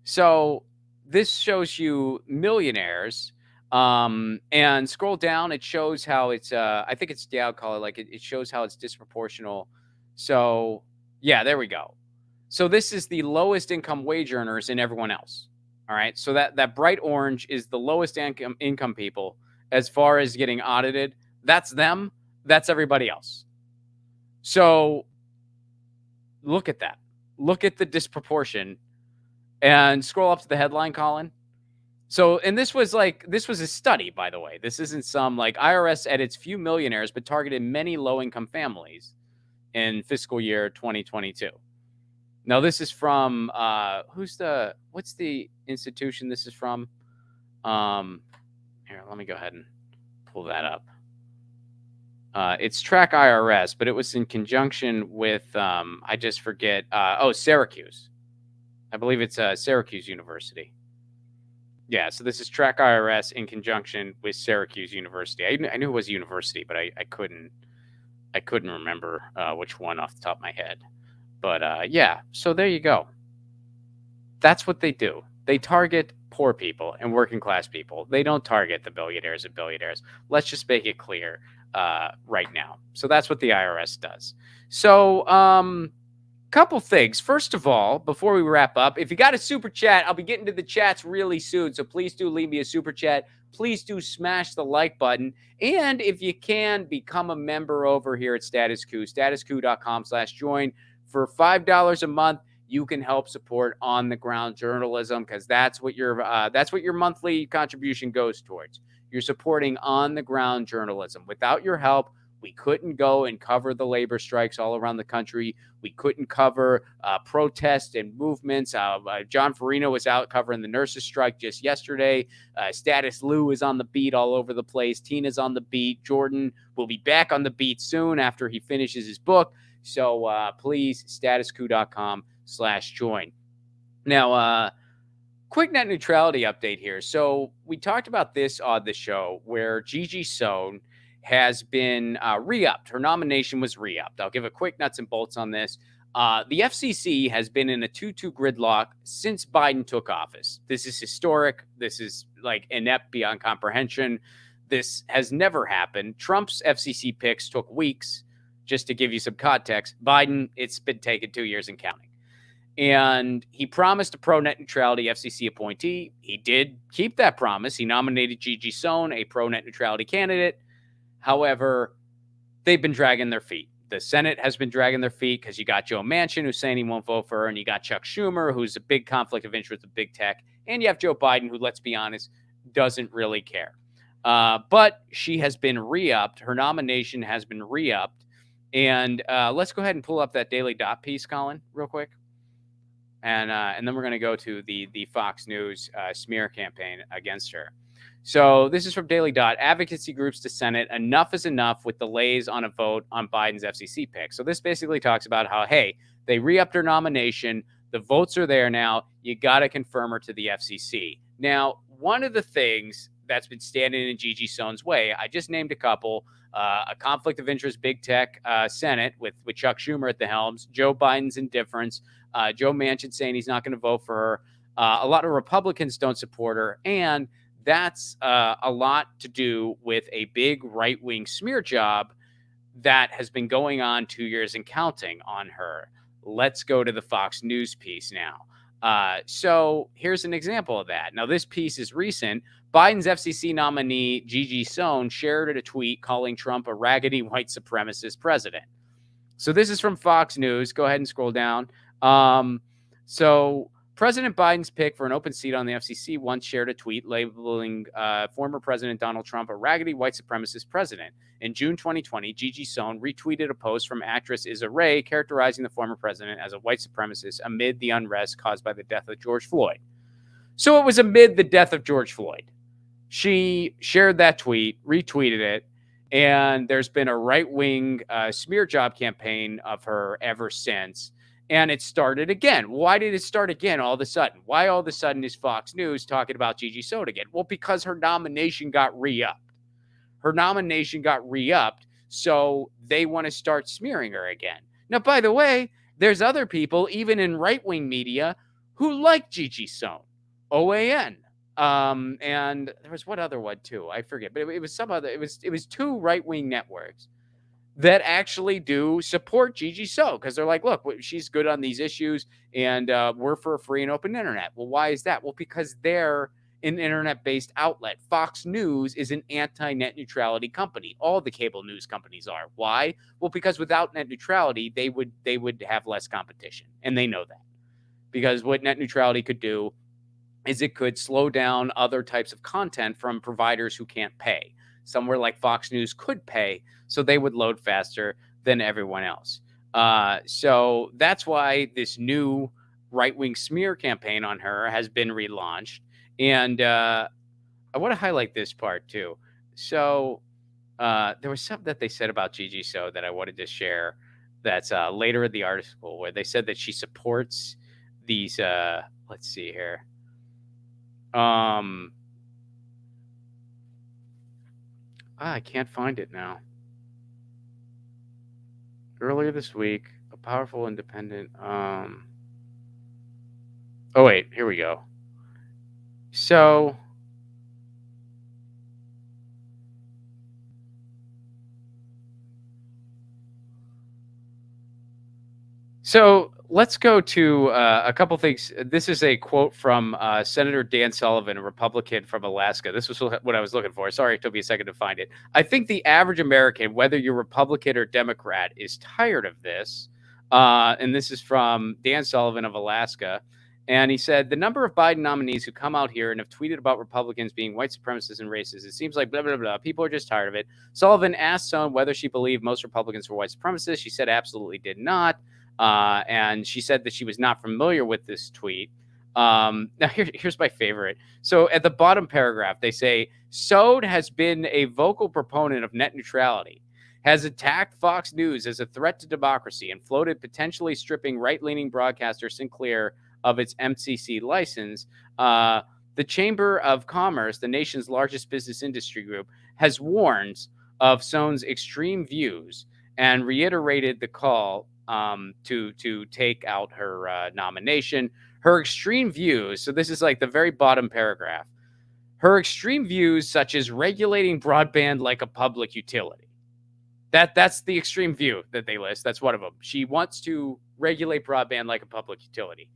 So this shows you millionaires. And scroll down, it shows how it's I think it's color, like it shows how it's disproportional. So yeah, there we go. So this is the lowest income wage earners and everyone else. All right. So that bright orange is the lowest income people as far as getting audited. That's them. That's everybody else. So look at that. Look at the disproportion and scroll up to the headline, Colin. So, and this was a study, by the way. This isn't some like IRS edits few millionaires, but targeted many low-income families in fiscal year 2022. Now, this is from, what's the institution this is from? Here, let me go ahead and pull that up. It's Track IRS, but it was in conjunction with, I just forget. Syracuse. I believe it's Syracuse University. Yeah, so this is Track IRS in conjunction with Syracuse University. I knew it was a university, but I couldn't remember which one off the top of my head. But yeah, so there you go. That's what they do. They target poor people and working class people. They don't target the billionaires and billionaires. Let's just make it clear right now. So that's what the IRS does. So couple things. First of all, before we wrap up, if you got a super chat, I'll be getting to the chats really soon. So please do leave me a super chat. Please do smash the like button. And if you can, become a member over here at Status Coup, statuscoup.com/join. For $5 a month, you can help support on the ground journalism, because that's what your monthly contribution goes towards. You're supporting on the ground journalism. Without your help, we couldn't go and cover the labor strikes all around the country. We couldn't cover protests and movements. John Farina was out covering the nurses' strike just yesterday. Status Lou is on the beat all over the place. Tina's on the beat. Jordan will be back on the beat soon after he finishes his book. So please, statuscoup.com/join. Now, quick net neutrality update here. So we talked about this on the show where Gigi Sohn has been re-upped. Her nomination was re-upped. I'll give a quick nuts and bolts on this. The FCC has been in a 2-2 gridlock since Biden took office. This is historic. This is like inept beyond comprehension. This has never happened. Trump's FCC picks took weeks. Just to give you some context, Biden, it's been taken 2 years and counting. And he promised a pro-net neutrality FCC appointee. He did keep that promise. He nominated Gigi Sohn, a pro-net neutrality candidate. However, they've been dragging their feet. The Senate has been dragging their feet because you got Joe Manchin, who's saying he won't vote for her, and you got Chuck Schumer, who's a big conflict of interest with big tech, and you have Joe Biden, who, let's be honest, doesn't really care. But she has been re-upped. Her nomination has been re-upped. And let's go ahead and pull up that Daily Dot piece, Colin, real quick. And then we're going to go to the Fox News smear campaign against her. So this is from Daily Dot. Advocacy groups to Senate. Enough is enough with delays on a vote on Biden's FCC pick. So this basically talks about how, hey, they re-upped her nomination. The votes are there now. You got to confirm her to the FCC. Now, one of the things that's been standing in Gigi Sohn's way, I just named a couple, a conflict of interest, big tech Senate with Chuck Schumer at the helms, Joe Biden's indifference, Joe Manchin saying he's not going to vote for her. A lot of Republicans don't support her. And that's a lot to do with a big right-wing smear job that has been going on 2 years and counting on her. Let's go to the Fox News piece now. So here's an example of that. Now, this piece is recent. Biden's FCC nominee, Gigi Sohn, shared a tweet calling Trump a raggedy white supremacist president. So this is from Fox News. Go ahead and scroll down. So President Biden's pick for an open seat on the FCC once shared a tweet labeling former President Donald Trump a raggedy white supremacist president. In June 2020, Gigi Sohn retweeted a post from actress Issa Rae characterizing the former president as a white supremacist amid the unrest caused by the death of George Floyd. So it was amid the death of George Floyd. She shared that tweet, retweeted it, and there's been a right-wing smear job campaign of her ever since. And it started again. Why did it start again all of a sudden? Why all of a sudden is Fox News talking about Gigi Sohn again? Well, because her nomination got re-upped. Her nomination got re-upped, so they want to start smearing her again. Now, by the way, there's other people, even in right-wing media, who like Gigi Sohn. OAN. And there was one other one too. I forget, but it was some other. It was two right-wing networks that actually do support Gigi Sohn because they're like, look, she's good on these issues, and we're for a free and open internet. Well, why is that? Well, because they're an internet-based outlet. Fox News is an anti-net neutrality company. All the cable news companies are. Why? Well, because without net neutrality, they would have less competition, and they know that. Because what net neutrality could do is it could slow down other types of content from providers who can't pay. Somewhere like Fox News could pay, so they would load faster than everyone else. So that's why this new right-wing smear campaign on her has been relaunched. And I want to highlight this part too. So there was something that they said about Gigi Sohn that I wanted to share that's later in the article where they said that she supports these, let's see here. I can't find it now. Earlier this week, a powerful independent. Oh, wait, here we go. So let's go to a couple things. This is a quote from Senator Dan Sullivan, a Republican from Alaska. This was what I was looking for. Sorry, it took me a second to find it. I think the average American, whether you're Republican or Democrat, is tired of this. And this is from Dan Sullivan of Alaska. And he said, the number of Biden nominees who come out here and have tweeted about Republicans being white supremacists and racist, it seems like blah, blah, blah. People are just tired of it. Sullivan asked Sohn whether she believed most Republicans were white supremacists. She said absolutely did not. And she said that she was not familiar with this tweet. Now, here's my favorite. So at the bottom paragraph, they say, Sohn has been a vocal proponent of net neutrality, has attacked Fox News as a threat to democracy, and floated potentially stripping right-leaning broadcaster Sinclair of its MCC license. The Chamber of Commerce, the nation's largest business industry group, has warned of Sohn's extreme views and reiterated the call to take out her nomination. Her extreme views, so this is like the very bottom paragraph, her extreme views such as regulating broadband like a public utility. That's the extreme view that they list. That's one of them. She wants to regulate broadband like a public utility.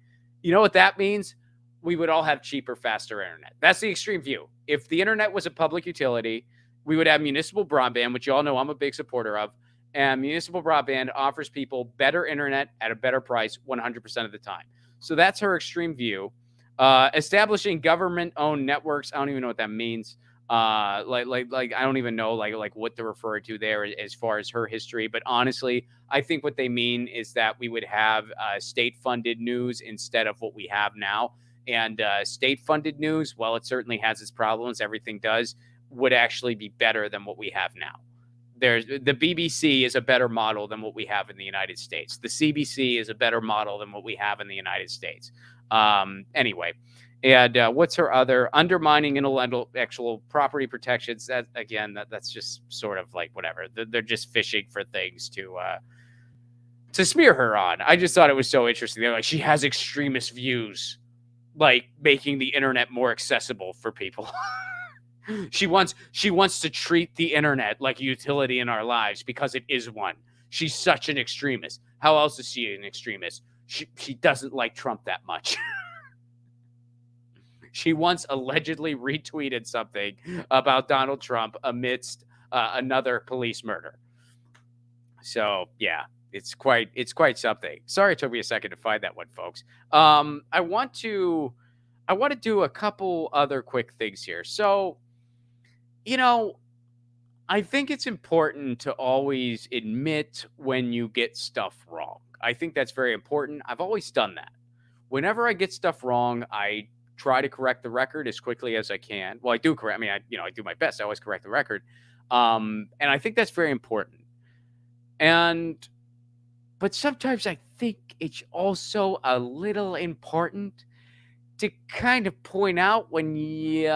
You know what that means? We would all have cheaper, faster internet. That's the extreme view. If the internet was a public utility, we would have municipal broadband, which you all know I'm a big supporter of. And municipal broadband offers people better internet at a better price 100% of the time. So that's her extreme view. Establishing government-owned networks. I don't even know what that means. Like I don't even know like what to refer to there as far as her history. But honestly, I think what they mean is that we would have state-funded news instead of what we have now. And state-funded news, while it certainly has its problems, everything does, would actually be better than what we have now. The BBC is a better model than what we have in the United States. The CBC is a better model than what we have in the United States. Anyway, and what's her other? Undermining intellectual property protections. That again, that's just sort of like whatever. They're just fishing for things to smear her on. I just thought it was so interesting. They're like, she has extremist views, like making the internet more accessible for people. She wants to treat the internet like a utility in our lives because it is one. She's such an extremist. How else is she an extremist? She doesn't like Trump that much. She once allegedly retweeted something about Donald Trump amidst another police murder. So, yeah. it's quite something. Sorry, it took me a second to find that one, folks. I want to do a couple other quick things here. So, I think it's important to always admit when you get stuff wrong. I think that's very important. I've always done that. Whenever I get stuff wrong, I try to correct the record as quickly as I can. Well, I do correct. I mean, I do my best. I always correct the record, and I think that's very important. But sometimes I think it's also a little important to kind of point out when you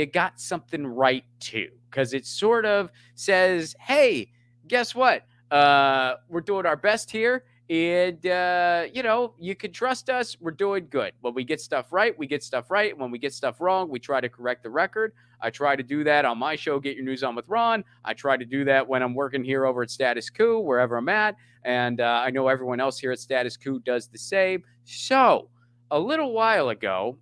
got something right too, because it sort of says, hey, guess what? We're doing our best here, and you can trust us. We're doing good. When we get stuff right, we get stuff right. When we get stuff wrong, we try to correct the record. I try to do that on my show, Get Your News On with Ron. I try to do that when I'm working here over at Status Coup, wherever I'm at, and I know everyone else here at Status Coup does the same. So a little while ago,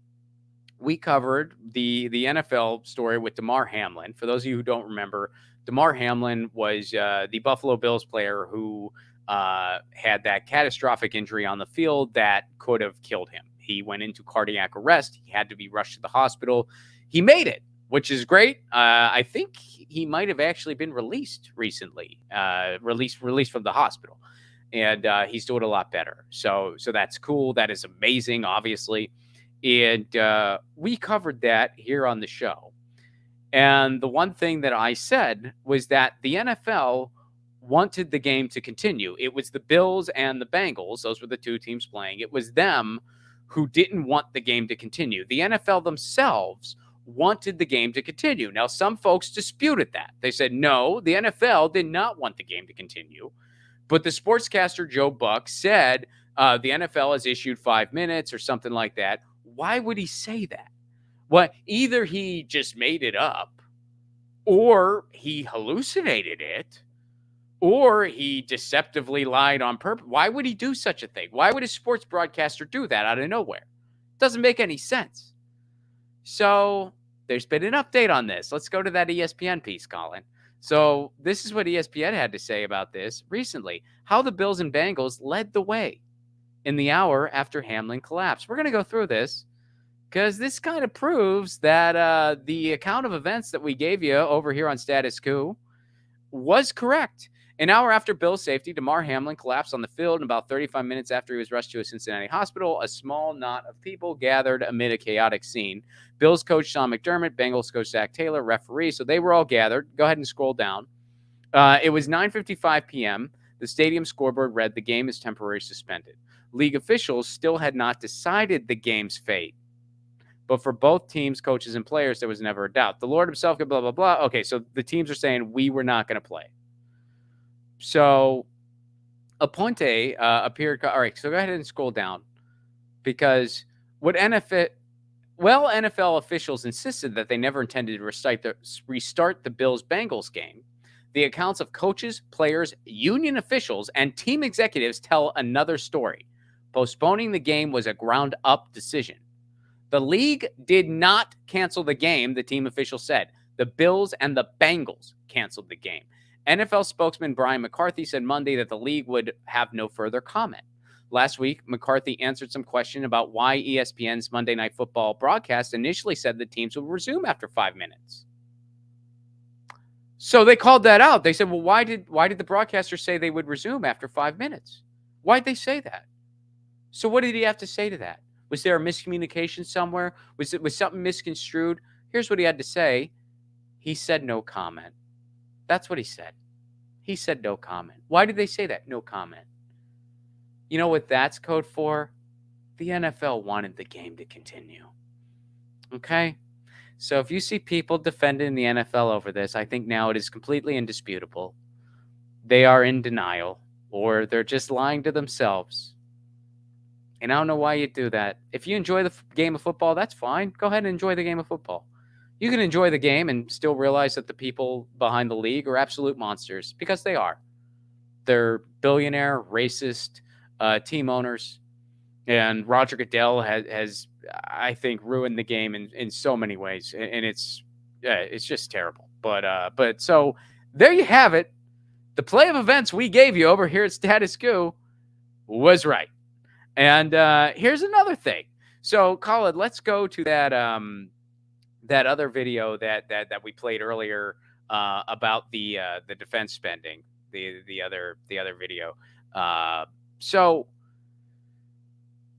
we covered the NFL story with Damar Hamlin. For those of you who don't remember, Damar Hamlin was the Buffalo Bills player who had that catastrophic injury on the field that could have killed him. He went into cardiac arrest. He had to be rushed to the hospital. He made it, which is great. I think he might have actually been released recently, released from the hospital. And he's doing a lot better. So that's cool. That is amazing, obviously. And we covered that here on the show. And the one thing that I said was that the NFL wanted the game to continue. It was the Bills and the Bengals. Those were the two teams playing. It was them who didn't want the game to continue. The NFL themselves wanted the game to continue. Now, some folks disputed that. They said, no, the NFL did not want the game to continue. But the sportscaster Joe Buck said the NFL has issued 5 minutes or something like that. Why would he say that? Well, either he just made it up, or he hallucinated it, or he deceptively lied on purpose. Why would he do such a thing? Why would a sports broadcaster do that out of nowhere? It doesn't make any sense. So there's been an update on this. Let's go to that ESPN piece, Colin. So this is what ESPN had to say about this recently. How the Bills and Bengals led the way in the hour after Hamlin collapsed. We're going to go through this because this kind of proves that the account of events that we gave you over here on Status Coup was correct. An hour after Bill's safety, Damar Hamlin collapsed on the field, and about 35 minutes after he was rushed to a Cincinnati hospital, a small knot of people gathered amid a chaotic scene. Bills coach Sean McDermott, Bengals coach Zach Taylor, referee, so they were all gathered. Go ahead and scroll down. It was 9:55 p.m. The stadium scoreboard read the game is temporarily suspended. League officials still had not decided the game's fate. But for both teams, coaches, and players, there was never a doubt. The Lord himself could blah, blah, blah. Okay, so the teams are saying we were not going to play. So Aponte appeared. All right, so go ahead and scroll down. Because what NFL officials insisted that they never intended to restart the Bills-Bengals game. The accounts of coaches, players, union officials, and team executives tell another story. Postponing the game was a ground-up decision. The league did not cancel the game, the team official said. The Bills and the Bengals canceled the game. NFL spokesman Brian McCarthy said Monday that the league would have no further comment. Last week, McCarthy answered some question about why ESPN's Monday Night Football broadcast initially said the teams would resume after 5 minutes. So they called that out. They said, well, why did the broadcaster say they would resume after 5 minutes? Why'd they say that? So what did he have to say to that? Was there a miscommunication somewhere? Was something misconstrued? Here's what he had to say. He said no comment. That's what he said. He said no comment. Why did they say that? No comment. You know what that's code for? The NFL wanted the game to continue. Okay? So if you see people defending the NFL over this, I think now it is completely indisputable. They are in denial, or they're just lying to themselves. And I don't know why you do that. If you enjoy the game of football, that's fine. Go ahead and enjoy the game of football. You can enjoy the game and still realize that the people behind the league are absolute monsters, because they are. They're billionaire, racist team owners. And Roger Goodell has, I think, ruined the game in so many ways. And it's just terrible. But so there you have it. the play of events we gave you over here at Status Coup was right. And here's another thing. So, Colin, let's go to that that other video that we played earlier about the defense spending. The other video. So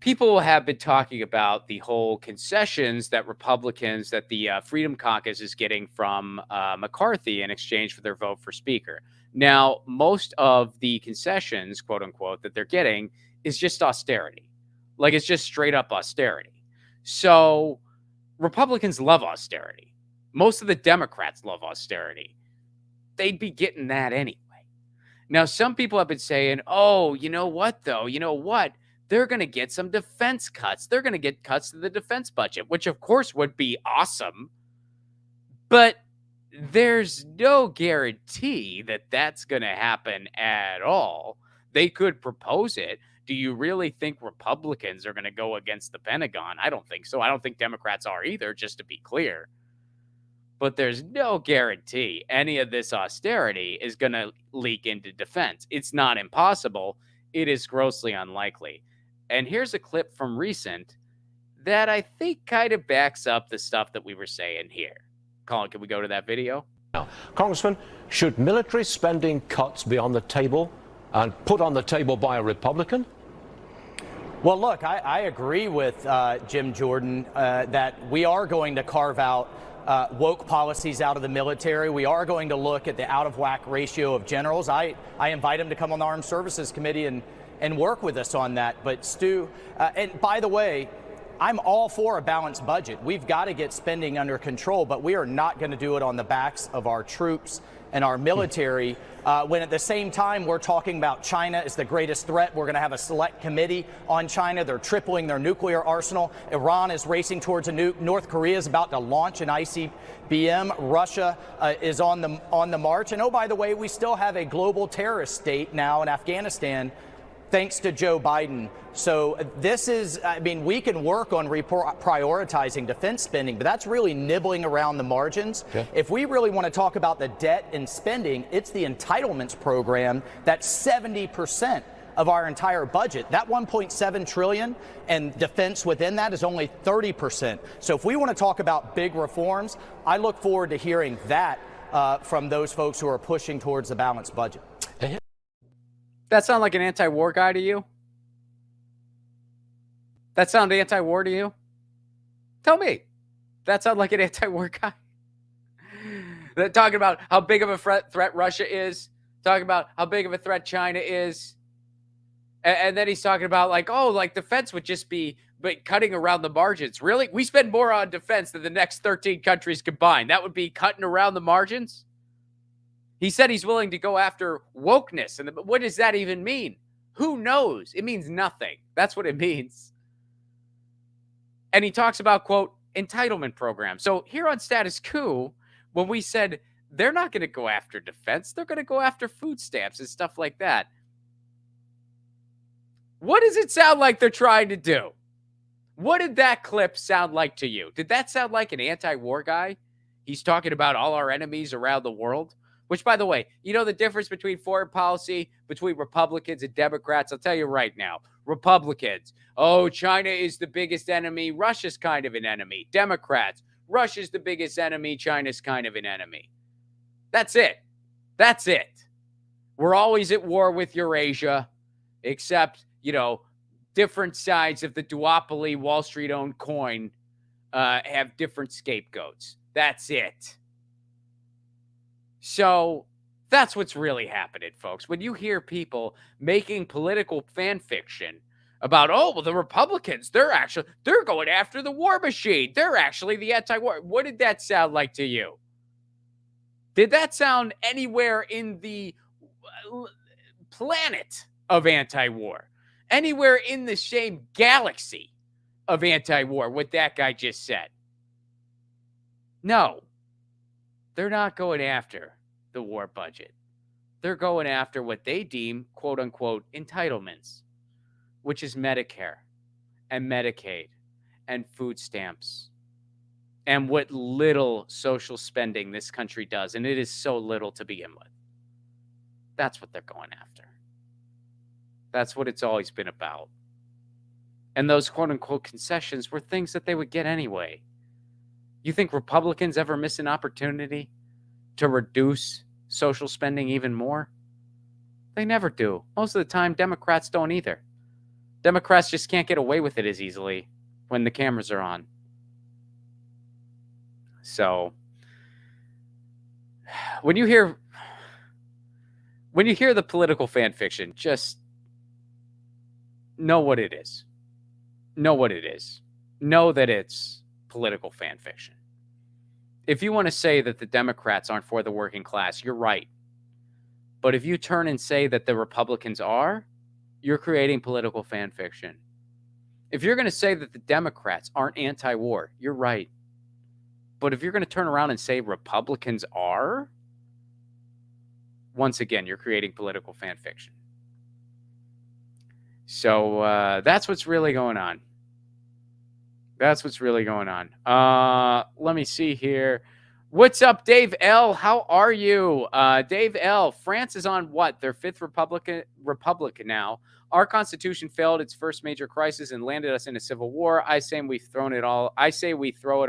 people have been talking about the whole concessions that Republicans, that the Freedom Caucus is getting from McCarthy in exchange for their vote for Speaker. Now, most of the concessions, quote unquote, that they're getting is just austerity. Like, it's just straight up austerity. So Republicans love austerity. Most of the Democrats love austerity. They'd be getting that anyway. Now, some people have been saying, oh, you know what, though? You know what? They're going to get some defense cuts. They're going to get cuts to the defense budget, which, of course, would be awesome. But there's no guarantee that that's going to happen at all. They could propose it. Do you really think Republicans are going to go against the Pentagon? I don't think so. I don't think Democrats are either, just to be clear. But there's no guarantee any of this austerity is going to leak into defense. It's not impossible. It is grossly unlikely. And here's a clip from recent that I think kind of backs up the stuff that we were saying here. Colin, can we go to that video? Now, Congressman, should military spending cuts be on the table and put on the table by a Republican? Well, look, I agree with Jim Jordan that we are going to carve out woke policies out of the military. We are going to look at the out-of-whack ratio of generals. I invite him to come on the Armed Services Committee and work with us on that. But Stu, and by the way, I'm all for a balanced budget. We've got to get spending under control, but we are not going to do it on the backs of our troops and our military, when at the same time we're talking about China is the greatest threat. We're going to have a select committee on China. They're tripling their nuclear arsenal. Iran is racing towards a nuke. North Korea is about to launch an ICBM. Russia is on the march. And oh, by the way, we still have a global terrorist state now in Afghanistan, thanks to Joe Biden. So this is, I mean, we can work on prioritizing defense spending, but that's really nibbling around the margins. Okay. If we really want to talk about the debt and spending, it's the entitlements program. That's 70% of our entire budget. That 1.7 trillion and defense within that is only 30%. So if we want to talk about big reforms, I look forward to hearing that from those folks who are pushing towards the balanced budget. That sound like an anti-war guy to you? That sound anti-war to you? Tell me. That sound like an anti-war guy? They're talking about how big of a threat Russia is. Talking about how big of a threat China is. And then he's talking about like, oh, like defense would just be cutting around the margins. Really? We spend more on defense than the next 13 countries combined. That would be cutting around the margins? He said he's willing to go after wokeness. And what does that even mean? Who knows? It means nothing. That's what it means. And he talks about, quote, entitlement programs. So here on Status Coup, when we said they're not going to go after defense, they're going to go after food stamps and stuff like that. What does it sound like they're trying to do? What did that clip sound like to you? Did that sound like an anti-war guy? He's talking about all our enemies around the world. Which, by the way, you know the difference between foreign policy between Republicans and Democrats? I'll tell you right now. Republicans, oh, China is the biggest enemy. Russia's kind of an enemy. Democrats, Russia's the biggest enemy. China's kind of an enemy. That's it. That's it. We're always at war with Eurasia, except, you know, different sides of the duopoly Wall Street-owned coin have different scapegoats. That's it. So that's what's really happening, folks. When you hear people making political fan fiction about, oh, well, the Republicans, they're going after the war machine. They're actually the anti-war. What did that sound like to you? Did that sound anywhere in the planet of anti-war? Anywhere in the same galaxy of anti-war, what that guy just said? No. They're not going after the war budget. They're going after what they deem, quote unquote, entitlements, which is Medicare and Medicaid and food stamps and what little social spending this country does. And it is so little to begin with. That's what they're going after. That's what it's always been about. And those quote-unquote concessions were things that they would get anyway. You think Republicans ever miss an opportunity to reduce social spending even more? They never do. Most of the time, Democrats don't either. Democrats just can't get away with it as easily when the cameras are on. So, when you hear the political fan fiction, just know what it is. Know what it is. Know that it's political fan fiction. If you want to say that the Democrats aren't for the working class, you're right. But if you turn and say that the Republicans are, you're creating political fan fiction. If you're going to say that the Democrats aren't anti-war, you're right. But if you're going to turn around and say Republicans are, once again, you're creating political fan fiction. So that's what's really going on. That's what's really going on. Let me see here. What's up, Dave L? How are you? Dave L, France is on what? Their fifth republic now. Our Constitution failed its first major crisis and landed us in a civil war. I say we throw it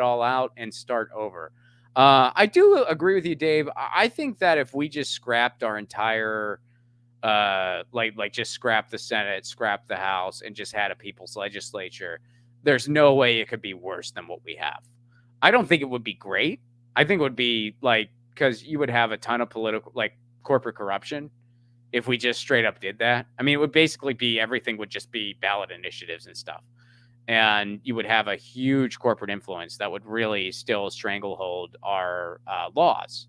all out and start over. I do agree with you, Dave. I think that if we just scrapped our entire just scrap the Senate, scrap the House, and just had a people's legislature, there's no way it could be worse than what we have. I don't think it would be great. I think it would be because you would have a ton of political, corporate corruption if we just straight up did that. I mean, it would basically be everything would just be ballot initiatives and stuff. And you would have a huge corporate influence that would really still stranglehold our laws.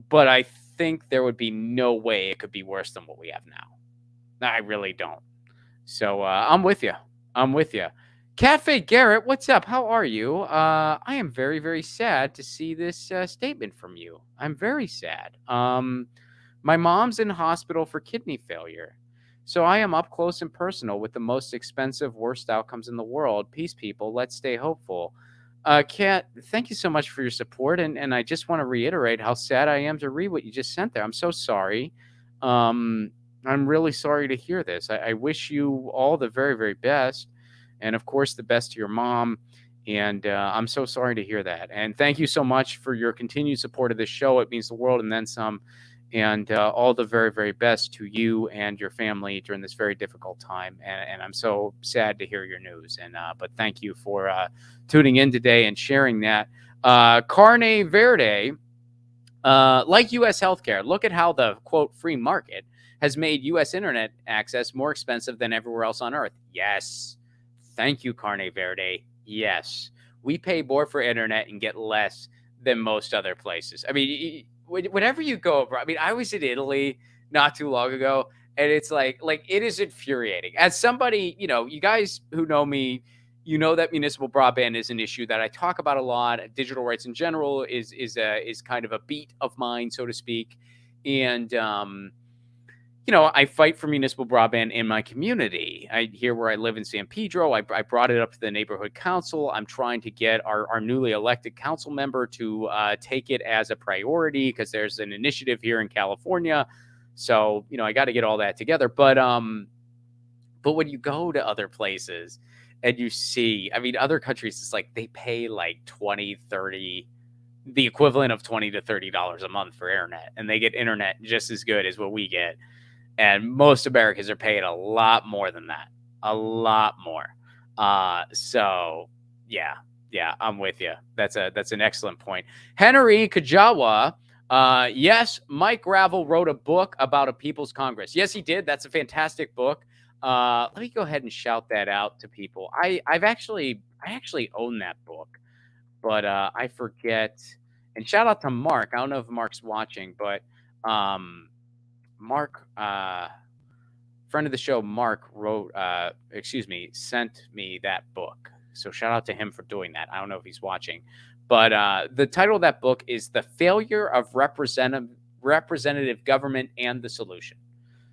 But I think there would be no way it could be worse than what we have now. I really don't. So I'm with you. Cafe Garrett, what's up? How are you? I am very, very sad to see this statement from you. I'm very sad. My mom's in hospital for kidney failure. So I am up close and personal with the most expensive, worst outcomes in the world. Peace, people. Let's stay hopeful. Kat, thank you so much for your support. And I just want to reiterate how sad I am to read what you just sent there. I'm so sorry. I'm really sorry to hear this. I wish you all the very, very best. And, of course, the best to your mom. And I'm so sorry to hear that. And thank you so much for your continued support of this show. It means the world and then some. And all the very, very best to you and your family during this very difficult time. And I'm so sad to hear your news. But thank you for tuning in today and sharing that. Carne Verde, like U.S. healthcare, look at how the, quote, free market has made U.S. internet access more expensive than everywhere else on Earth. Yes. Thank you, Carne Verde. Yes. We pay more for internet and get less than most other places. I mean, whenever you go abroad, I mean, I was in Italy not too long ago, and it's like it is infuriating. As somebody, you guys who know me, you know that municipal broadband is an issue that I talk about a lot. Digital rights in general is kind of a beat of mine, so to speak. And I fight for municipal broadband in my community. Here where I live in San Pedro, I brought it up to the neighborhood council. I'm trying to get our newly elected council member to take it as a priority because there's an initiative here in California. So, I got to get all that together. But when you go to other places and you see, I mean, other countries, it's like they pay like 20, 30, the equivalent of $20 to $30 a month for internet. And they get internet just as good as what we get. And most Americans are paying a lot more than that. A lot more. So, yeah, I'm with you. That's an excellent point. Henry Kajawa, yes, Mike Gravel wrote a book about a People's Congress. Yes, he did. That's a fantastic book. Let me go ahead and shout that out to people. I actually own that book, but I forget. And shout out to Mark. I don't know if Mark's watching, but Mark, friend of the show, Mark sent me that book. So shout out to him for doing that. I don't know if he's watching, but the title of that book is The Failure of Representative Government and the Solution.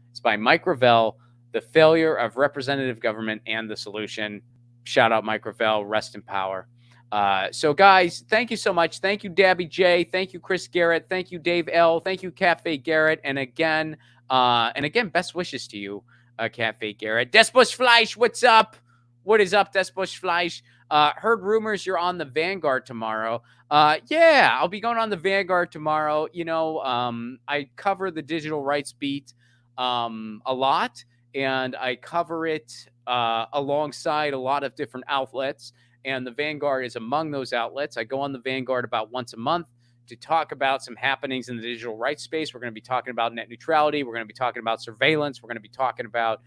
It's by Mike Gravel, The Failure of Representative Government and the Solution. Shout out Mike Gravel, rest in power. So guys, thank you so much. Thank you, Dabby J. Thank you, Chris Garrett. Thank you, Dave L. Thank you, Cafe Garrett. And again, best wishes to you, Cafe Garrett. Desbush Fleisch, what's up? What is up, Desbush Fleisch? Heard rumors you're on the Vanguard tomorrow. Yeah, I'll be going on the Vanguard tomorrow. I cover the digital rights beat a lot, and I cover it alongside a lot of different outlets. And the Vanguard is among those outlets. I go on the Vanguard about once a month to talk about some happenings in the digital rights space. We're going to be talking about net neutrality. We're going to be talking about surveillance. We're going to be talking about,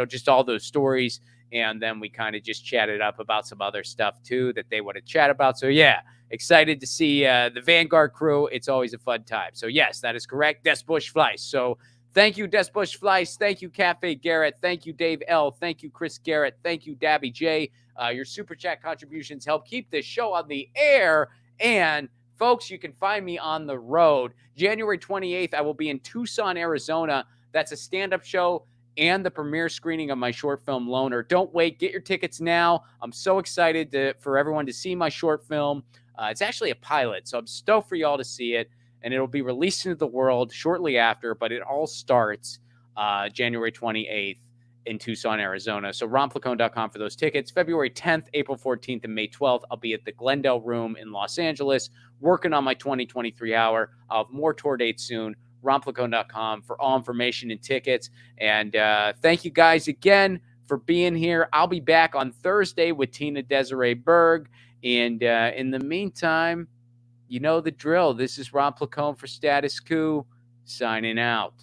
just all those stories. And then we kind of just chatted up about some other stuff, too, that they want to chat about. So, yeah, excited to see the Vanguard crew. It's always a fun time. So, yes, that is correct. Desbush Fleisch. So, thank you, Desbush Fleisch. Thank you, Cafe Garrett. Thank you, Dave L. Thank you, Chris Garrett. Thank you, Dabby J. Your super chat contributions help keep this show on the air. And, folks, you can find me on the road. January 28th, I will be in Tucson, Arizona. That's a stand-up show and the premiere screening of my short film, Loner. Don't wait. Get your tickets now. I'm so excited for everyone to see my short film. It's actually a pilot, so I'm stoked for y'all to see it. And it'll be released into the world shortly after, but it all starts January 28th in Tucson, Arizona. So ronplacone.com for those tickets. February 10th, April 14th, and May 12th, I'll be at the Glendale Room in Los Angeles working on my 2023 hour. I'll have more tour dates soon. ronplacone.com for all information and tickets. And thank you guys again for being here. I'll be back on Thursday with Tina Desiree Berg. And in the meantime, you know the drill. This is Ron Placone for Status Coup, signing out.